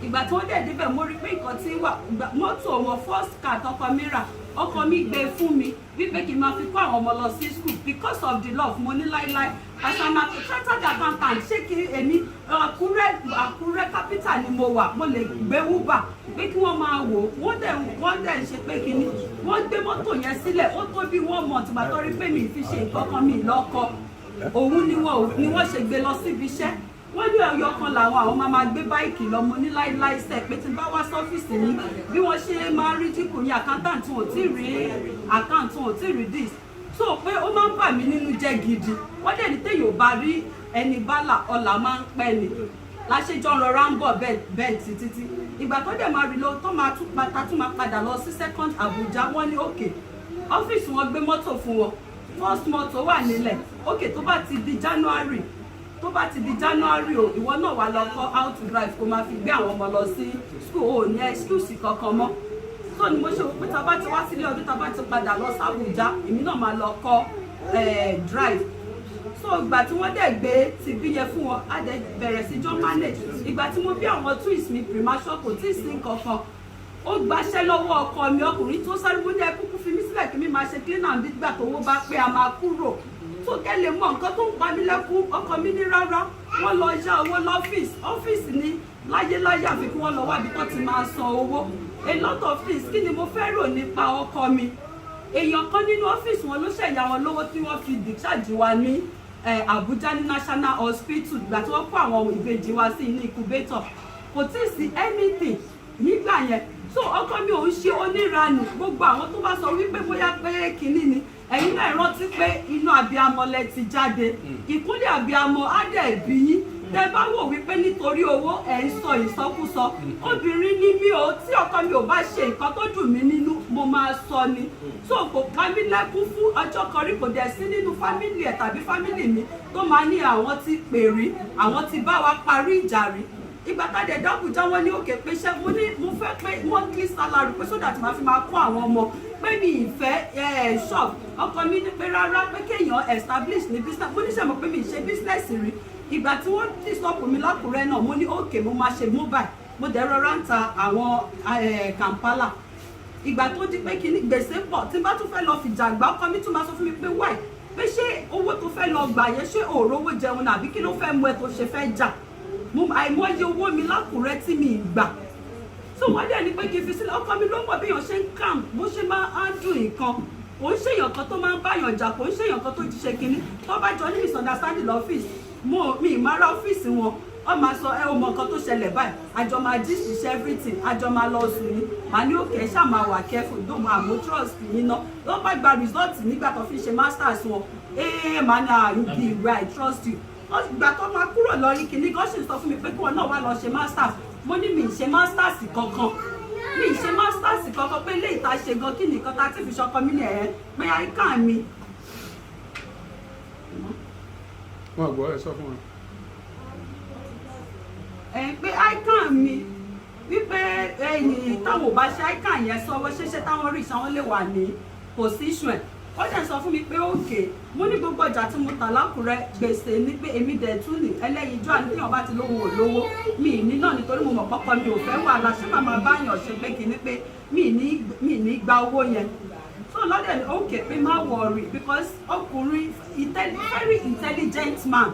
ìgbà tí wọ́n dẹ̀ débẹ̀ mo rí pé nǹkan tí wà mọ́tò wọn first car tọkọ mi rà ọkọ mi gbé fún mi wípé kí n máa fi kó àwọn ọmọ lọ sí school because of the love mo ní láíláí àṣàmà chartered accountant ṣé kí èmi Àkúrẹ́ capital ni mo wà mo lè gbé Uber pé kí wọ́n máa wò wọ́n dẹ̀ ṣe pé kí ni wọ́n gbé mọ́tò yẹn sílẹ̀ ó tó bí 1 month gbà tó rí pé mi fi ṣe nǹkan kan mi lọ́kọ òun ni wọ́n ṣe gbé lọ síbi iṣẹ́ wọ́n ní ọyọ kan làwọn àwọn máa gbé báìkì lọ mo ní láíláí sẹ pé tí n bá wá sọ́fíìsì ní bí wọ́n ṣe máa rí dínkù ní accountant wọn ò tí ì rí account wọn ò tí ì rí this so pé ó máa ń bà mí nínú jẹ́ gidi wọ́n dẹ̀ ní téèyàn ò bá rí ẹni bálà ọ̀là máa ń pẹ́ ni láṣẹjọ́ rọra ń bọ̀ bẹ́ẹ̀ títí ìgbà tó dẹ̀ máa rí lọ tó máa tún máa padà lọ sí second Abuja wọ́n ní òkè ọ́fíìsì wọn gbé mọ́tò fún wọn first mọ́tò wà nílẹ̀ òkè tó bá ti di January o ìwọ náà wà lọ kọ́ how to drive kó máa fi gbé àwọn ọmọ lọ sí school ò ní excuse kankan mọ́ so ni mo ṣe wò pé tá a bá ti wá sílé ọdún tá a bá ti padà lọ sí Abuja èmi náà máa lọ kọ́ drive so ìgbà tí wọ́n dẹ̀ gbé ti bí yẹn fún wọn á dẹ̀ bẹ̀rẹ̀ sí jọ manage ìgbà tí mo bí àwọn twins mi primasure kò tí ì sí nǹkankan ó gbaṣẹ́ lọ́wọ́ ọkọ mi ọkùnrin tó sáré wọ́n dẹ̀ kúkú fi mí sílẹ̀ kí mi máa ṣe clean and nígbà tó wó bá pé a máa kúrò tó kẹ́lẹ̀ mọ nǹkan tó ń pa mí lẹ́kún ọkọ mi ní rárá wọ́n lọ yá owó ọ́fíìsì ní láyéláyé àfi kí wọ́n lọ wábi tó ti máa san owó a lot of things kí ni mo fẹ́ rò nípa ọkọ mi èèyàn kan nínú ọ́fíìsì wọn ló ṣẹ̀yà wọn lówó tí wọ́n fi discharge wa ní Abuja ní National Hospital ìgbà tí wọ́n kó àwọn ìbejì wa sí ní incubator kò tí ì sí anything nígbà yẹn so ọkọ mi ò ń ṣe oníranù gbogbo àwọn tó bá sọ wípé bóyá pé kínní ni ẹ̀yin náà rántí pé inú abiyamọ lẹ ti jáde ìkúnlẹ̀ abiyamọ á dẹ̀ bí yín tẹ́ bá wò wípé nítorí owó ẹ̀ ń sọ ìsọkúsọ obìnrin ní mí o tí ọkọ mi ò bá ṣe nǹkan tó dùn mí nínú mo máa sọ ni so kò ká mi lẹ́kún fún ọjọ́ kan rí kò dẹ̀ sí nínú fámìlì ẹ̀ tàbí fámìlì mi tó máa ní àwọn ti pè rí àwọn ti bá wa parí ìjà rí ìgbà tàdé dọ́kùjá wọn ní òkè pé ṣé mo fẹ́ pé monthly salary pé sódà tí màá fi máa kó àwọn ọmọ pé mi ìfẹ́ shop ọkọ mi ní pé rárá pé kéèyàn establish ní business mo ní ṣe mọ̀ pé mi ṣe business rí ìgbà tí wọ́n ti stop mi lákùrẹ́ náà mo ní òkè mo máa ṣe mobile mo dẹ̀ rọra ń ta àwọn Kampala ìgbà tó di pé kí ni gbèsè pọ̀ tí n bá tún fẹ́ lọ fìjà gbà ọkọ mi tún máa sọ fún mi pé wáì pé ṣé owó tó fẹ́ lọ gbà yẹn ṣé òrówó jẹun nàbí kí ló fẹ́ mú ẹ tó ṣe fẹ́ jà àìmọye owó mi lákùrẹ́ tí mi gbà so wọ́n dẹ̀ ní pé kí n fi sílẹ̀ ọkọ mi ló mọ̀ bí èèyàn ṣe ń kàm bó ṣe máa handle nǹkan kò ń ṣèyàn kan tó máa ń báyàn jà kò ń ṣèyàn kan tó ti ṣe kinní tó bá jọ ní misunderstanding lọ́fíìsì mi ìmọ̀ra ọ́fíìsì wọn wọ́n máa sọ ẹ ò mọ nǹkan tó ṣẹlẹ̀ báyìí àjọ máa gist ṣe everything àjọ máa lọ sùn ní màá ní òkè ṣáà máa wà careful dó máa mú trust yín ná wọ́n bá gba result nígbà tó fi ṣe masters wọn màá ní be right I trust you ìgbà tó máa kúrò lọ yìí kìíní kan sì sọ fún mi pé kí wọn náà wá lọ ṣe masters mo ní mi ì ṣe masters kankan pé ilé ìta ṣe gan kí nìkan tá a ti fi ṣọkọ mi ní ẹ̀ pé àìkà mi. wọn gbọ́ ẹ sọ fún wọn. pé àìkà mi wípé ẹ̀yìn táwọn ò bá ṣe àìkà yẹn sọ́wọ́ ṣẹṣẹ táwọn rí ìṣàwọn lè wà ní position ẹ̀ wọ́n dẹ̀ sọ fún mi pé òkè mo ní gbogbo ọjà tí mo tà lákùrẹ́ gbèsè ní pé èmi dẹ̀ tún ní ẹlẹ́yinjú àníyàn bá ti lówó olówó mi ní náà nítorí mo mọ̀ pọ́pọ́ mi ò fẹ́ wàhálà ṣé màmá báyàn ṣe pé kí ni pé mi ní gba owó yẹn so lọ́dẹ̀ ní òkè pé má worry because ọkùnrin very intelligent man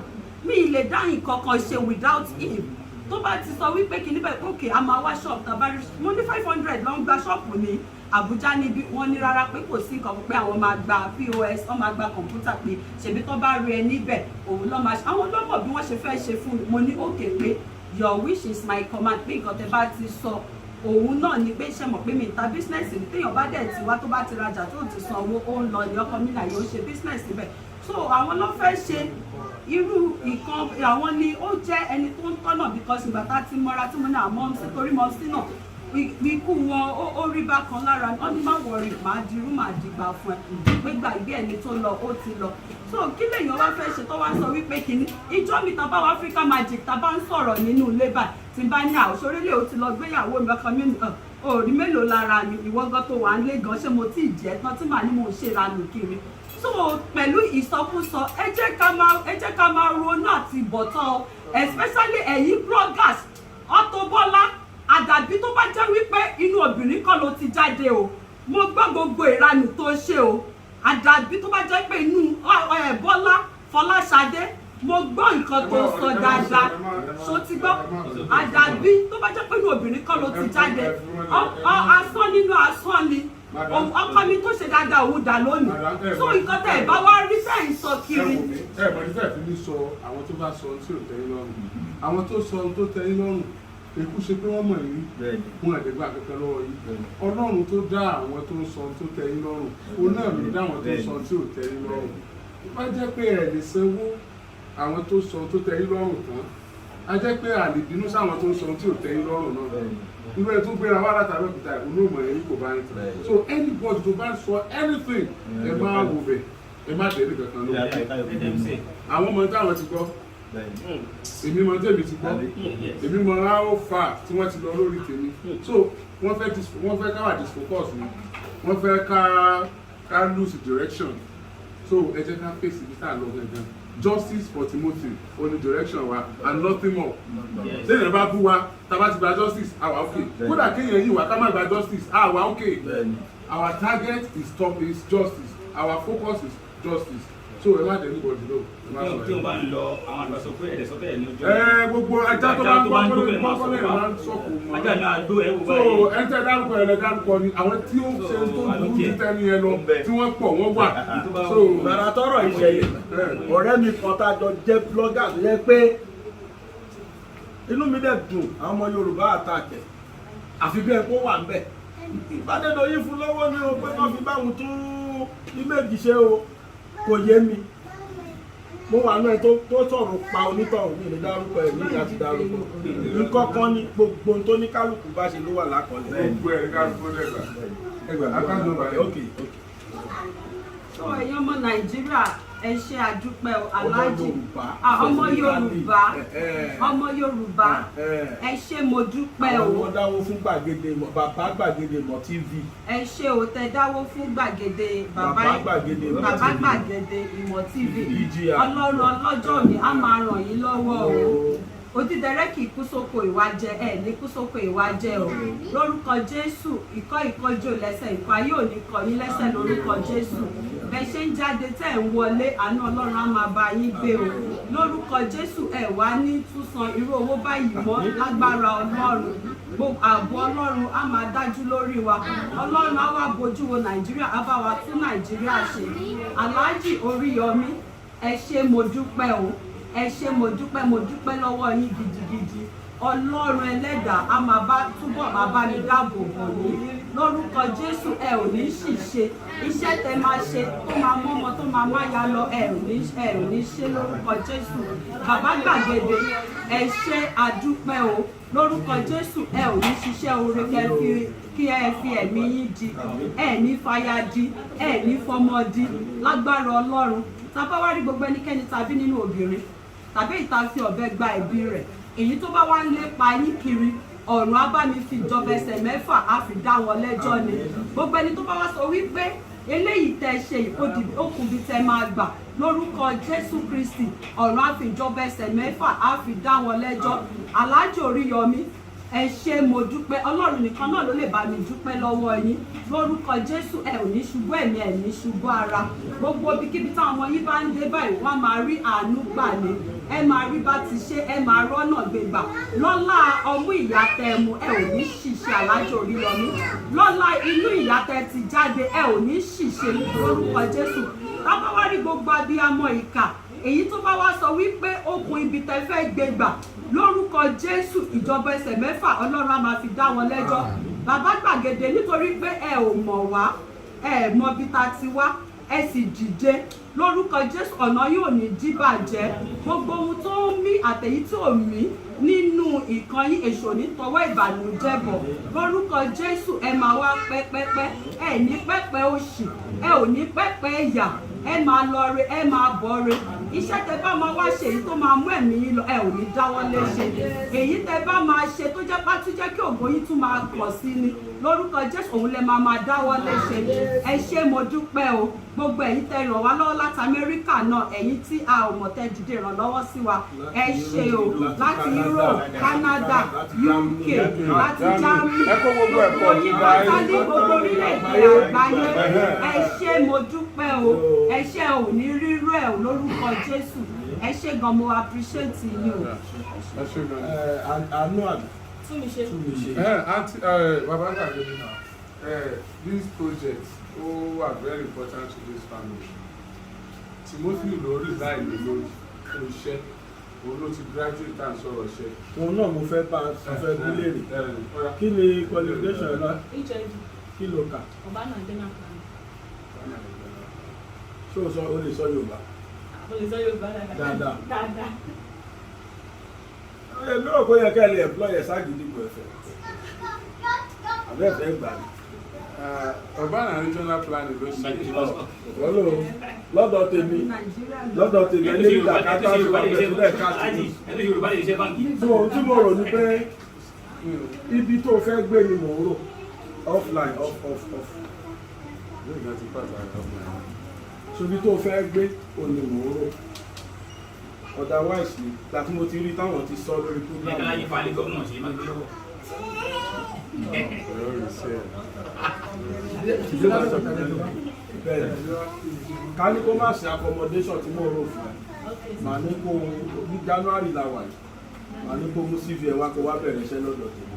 mi lè dá nǹkan kan ṣe without him tó bá ti sọ wípé kí ni bẹ́ẹ̀ òkè a máa wá ṣọ́ọ̀bù tàbárí mo ní 500 ló ń gba ṣọ́ọ̀bù ní Àbújá níbi wọ́n ní rárá pé kò sí nǹkan pé àwọn máa gba POS wọ́n máa gba kọ̀ǹpútà pé ṣèbí tó bá rí ẹ níbẹ̀ òun lọ́ máa ṣe àwọn ọlọ́mọ bí wọ́n ṣe fẹ́ ṣe fún mi mo ní òkè pé your wish is my command pé nǹkan tẹ bá ti sọ òun náà ni pé ṣe mọ̀ pé mi ta bísínẹ́sì ní téèyàn bá dẹ̀ ti wá tó bá ti rajà tó ti san owó ó ń lọ ní ọkọ mi náà yóò ṣe bísínẹ́sì bẹ̀ so àwọn ló fẹ́ ṣe irú nǹkan àwọn ni ó jẹ́ ẹni tó ń tọ́nà because ìgbà tá ti mọ́ra tí mo ní àmọ́ sí torí mọ́ sí náà ikú wọn ó rí bákan lára wọn ní má wọrí màá dirú màá dìgbà fún ẹ pé gbàgbé ẹni tó lọ ó ti lọ so kí lèèyàn wá fẹ́ ṣe tó wá sọ wípé kínní ìjọ mi tá bá wá Africa Magic tá bá ń sọ̀rọ̀ nínú ilé báyìí tí n bá ní àwòṣorílẹ̀ ó ti lọ gbéyàwó mi ọkàn mi òòrí mélòó lára mi ìwọ́gán tó wà ń lé gan ṣé mo tí ì jẹ́ tán tí màá ní mo ṣe ranù kiri so pẹ̀lú ìsọkúsọ ẹ jẹ́ ká máa ronú àti bọ̀tán especially ẹ̀yin bloggers Auto Bola àdàbí tó bá jẹ́ wípé inú obìnrin kan ló ti jáde o mo gbọ́ gbogbo ìranù tó ṣe o àdàbí tó bá jẹ́ pé inú Bọ́lá Fọláṣadé mo gbọ́ nǹkan tó sọ dáadáa ṣó ti gbọ́ àdàbí tó bá jẹ́ pé inú obìnrin kan ló ti jáde asán nínú asán ni ọkọ mi tó ṣe dáadáa òun dà lónìí tó nǹkan tẹ̀ ẹ̀ bá wá rí fẹ́ ń sọ kiri. ẹ mọ̀ nígbà tí mi sọ àwọn tó bá sọ tí ò tẹ́yìn lọ́rùn àwọn tó sọ tó tẹ́yìn lọ́rùn èkú ṣe pé wọ́n mọ̀ yìí wọn àti gbà kankan lọ́wọ́ yìí Ọlọ́run tó dá àwọn tó ń sọ tó tẹ́yìn lọ́rùn òun náà ló dá àwọn tó sọ tí ò tẹ́yìn lọ́rùn wọ́n jẹ́ pé ẹ̀ lè sanwó àwọn tó sọ tó tẹ́yìn lọ́rùn tán a jẹ́ pé àlè bínú sáwọn tó sọ tí ò tẹ́yìn lọ́rùn náà irú ẹ tó gbéra wá látàrí òkúta olóòmọ ẹ̀rí kò bá ń tẹ̀ so anybody tó bá sọ anything ẹ máa wò bẹ̀ ẹ má tẹ̀lé kankan ló àwọn ọmọ táwọn ti gbọ́ èmi mọ tèmi ti gbọ́ èmi mọ how far tí wọ́n ti lọ lórí tèmi so wọ́n fẹ́ ká wà disfocus ni wọ́n fẹ́ ká lose direction so ẹ jẹ́ ká face ibi tá a lọ gangan justice for Timothy only direction wa and nothing more lẹ́yìn bá bú wa tàbá ti gba justice àwa okay kódà kéèyàn yìí wá ká má gba justice àwa okay our target is justice our focus is justice so ẹ má dẹ̀ anybody know ẹ má sọ ẹ. tí o bá ń lọ àwọn àgbà sọ pé ẹ̀dẹ̀ sọ bẹ́ẹ̀ ní ojú gbogbo ajá tó bá ń gbọ́ kọ́lé máa ń sọ̀kò mọ́ ajá náà gbó ẹ̀ wò so báyìí. ẹ ń tẹ́ dárúkọ ẹ̀ lẹ́ dárúkọ ni àwọn tí ó ṣe tó burú ti tẹ́ ní ẹ lọ tí wọ́n pọ̀ wọ́n wà so gbàrà tọrọ ìṣẹ̀lẹ̀ ọ̀rẹ́ mi kan tá a jọ jẹ́ blogger tó yẹ pé inú mi dẹ̀ dùn àwọn ọmọ Yorùbá àtàkẹ́ àfi bí ẹ kó wà ń bẹ̀ Bádédoyin fún lọ́wọ́ ní o pé wọ́n fi báwọn tún ìméjì ṣe o kò yé mi mo wà náà tó sọ̀rọ̀ pa onítọ̀hún mi ní dárúkọ ẹ̀ ní àti dárúkọ nǹkan kan ní gbogbo tó ní kálukú bá ṣe ló wà lákọọ́lẹ̀. gbogbo ẹ̀ kálukú lẹ́gbàá akájọ bàyẹ̀. ok. sọ ẹ̀yin ọmọ Nàìjíríà ẹ ṣe àdúpẹ́ Aláàjì ọmọ Yorùbá ẹ ṣe mo dúpẹ́ o. àwọn dáwó fún gbàgede bàbá gbàgede mọ TV. ẹ ṣe o tẹ dáwó fún gbàgede bàbá gbàgede ìmọ̀ TV. Ọlọ́run ọlọ́jọ́ mi á máa ràn yín lọ́wọ́ o. Odídẹrẹ́ kì í kú sóko ìwà jẹ ẹ ní kú sóko ìwà jẹ o lórúkọ Jésù ìkọ́ ìkọjò lẹ́sẹ̀ ìkọ́ ayé òní kọ yín lẹ́sẹ̀ lórúkọ Jésù bẹ́ẹ̀ ṣe ń jáde tẹ́ ń wọlé àánú Ọlọ́run á máa bá yín gbé o lórúkọ Jésù ẹ wá ní túnsan irú owó báyìí mọ́ lágbára Ọlọ́run gbogbo ààbò Ọlọ́run á máa dájú lórí wa Ọlọ́run á wá bójú wo Nàìjíríà á bá wa tún Nàìjíríà ṣe Aláàjì Oríyọmí ẹ ṣé mo dúpẹ́ o ẹ ṣé mo dúpẹ́ lọ́wọ́ yín gidigidi Ọlọ́run ẹlẹ́dàá a máa bá túbọ̀ máa bá mi dáàbò bò yín lórúkọ Jésù ẹ ò ní ṣìṣe iṣẹ́ tẹ máa ṣe tó máa mọ́mọ́ tó máa máyà lọ ẹ ò ní ṣe lórúkọ Jésù bàbá gbàgede ẹ ṣé àdúpẹ́ o lórúkọ Jésù ẹ ò ní ṣiṣẹ́ oore kí ẹ fi ẹ̀mí yín di ẹ ní fàyà di ẹ ní fọmọ di lágbára Ọlọ́run tábà wá rí gbogbo ẹnikẹ́ni tàbí nínú obìnrin tàbí ìta fi ọ̀bẹ gba ẹ̀bí rẹ̀ èyí tó bá wá ń lépa yín kiri ọ̀run á bá mi fi jọba ẹsẹ̀ mẹ́fà á fi dá wọn lẹ́jọ́ ni gbogbo ẹni tó bá wá sọ wípé eléyìí tẹ́ ṣe ìkókùnbi tẹ́ máa gbà lórúkọ Jésù Kristi ọ̀run á fi jọba ẹsẹ̀ mẹ́fà á fi dá wọn lẹ́jọ́ Aláàjì Oríyọmí ẹ ṣé mo dúpẹ́ Ọlọ́run nìkan náà ló lè bá mi dúpẹ́ lọ́wọ́ yín lórúkọ Jésù ẹ ò ní ṣubú ẹ̀mí ẹ̀ ní ṣubú ara gbogbo ibikíbi táwọn ọmọ yín bá ń dé báyìí wọ́n máa rí àánú gbà ní ẹ máa rí bá ti ṣe ẹ máa rọ́nà gbégbà lọ́lá ọmú ìyá tẹ mu ẹ ò ní ṣìṣe Aláàjì Oríyọmí lọ́lá inú ìyá tẹ ti jáde ẹ ò ní ṣìṣe lórúkọ Jésù tábà wá rí gbogbo abiyamọ ìkà èyí tó bá wá sọ wípé okùn ibi tẹ fẹ́ gbégbà lórúkọ Jésù ìjọba ẹsẹ̀ mẹ́fà Ọlọ́run á máa fi dá wọn lẹ́jọ́ bàbá gbàgede nítorí pé ẹ ò mọ̀ wá ẹ mọ bí ta ti wá ẹ sì dìde lórúkọ Jésù ọ̀nà yóò ní díbàjẹ́ gbogbo ohun tó ń mí àtẹ̀yí tí ò mí nínú ìkànnì èṣù ní tọwọ́ ìbànújẹ́ bọ̀ lórúkọ Jésù ẹ máa wá pẹ́pẹ́pẹ́ ẹ ní pẹ́pẹ́ òṣì ẹ ò ní pẹ́pẹ́ ìyà ẹ máa lọ re ẹ máa bọ̀ re iṣẹ́ tẹ bá máa wá ṣe èyí tó máa mú ẹ̀mí yín lọ ẹ ò ní dáwọ́ léṣe èyí tẹ bá máa ṣe tó jẹ́ pátú jẹ́ kí ògo yín tún máa pọ̀ sí ni lórúkọ Jésù òun lẹ máa dáwọ́ léṣe ẹ ṣé mo dúpẹ́ o gbogbo ẹ̀yin tẹ ràn wá lọ́wọ́ láti Amẹ́ríkà náà ẹ̀yin tí a ò mọ̀ tẹ́ dìde ìrànlọ́wọ́ sí wa ẹ ṣé o láti Europe Canada UK láti Germany gbogbo yín pátá ní gbogbo orílẹ̀-èdè àgbáyé ẹ ṣé mo dúpẹ́ o ẹ ṣé ò ní rírú ẹ̀ lórúkọ Jésù ẹ ṣé gan mo appreciate yín o. ẹ ṣé gan. àánú àbí. tún mi ṣe. Aunty, Baba Gagemi now, this project are very important to this family. Timothy ló resign lórí iṣẹ́, òun ló ti graduate and sọ̀rọ̀ ṣẹ́. òun náà mo fẹ́ bá fẹ́ bí léèrè kí ni qualification ẹ̀ náà kí ló kà ọba náà dé náà kan. ṣé o lè sọ Yorùbá o lè sọ Yorùbá dáadáa. dáadáa. èmi rò pé yẹ kẹ́ ẹ lè employ ẹ̀ ságídí pọ̀ ẹ̀fẹ̀ àbẹ́ẹ̀fẹ́ gbà mí. Urban and regional planning ló ṣe lọ́dọ̀ tèmi ẹni ìgbà kápá ló wà pẹ̀lú káàkiri. tí mo rò ní pé ibi tó fẹ́ gbé ni mò ń rò offline off. so ibi tó fẹ́ gbé o ni mò ń rò otherwise láti mo ti rí táwọn ti sọ lórí program. ká ní kó má ṣe accommodation tí mo rò fún ẹ màá ní kó ní January la wà yìí màá ní kó mú CV ẹ wá kó wá bẹ̀rẹ̀ iṣẹ́ lọ́dọ̀ tèmi.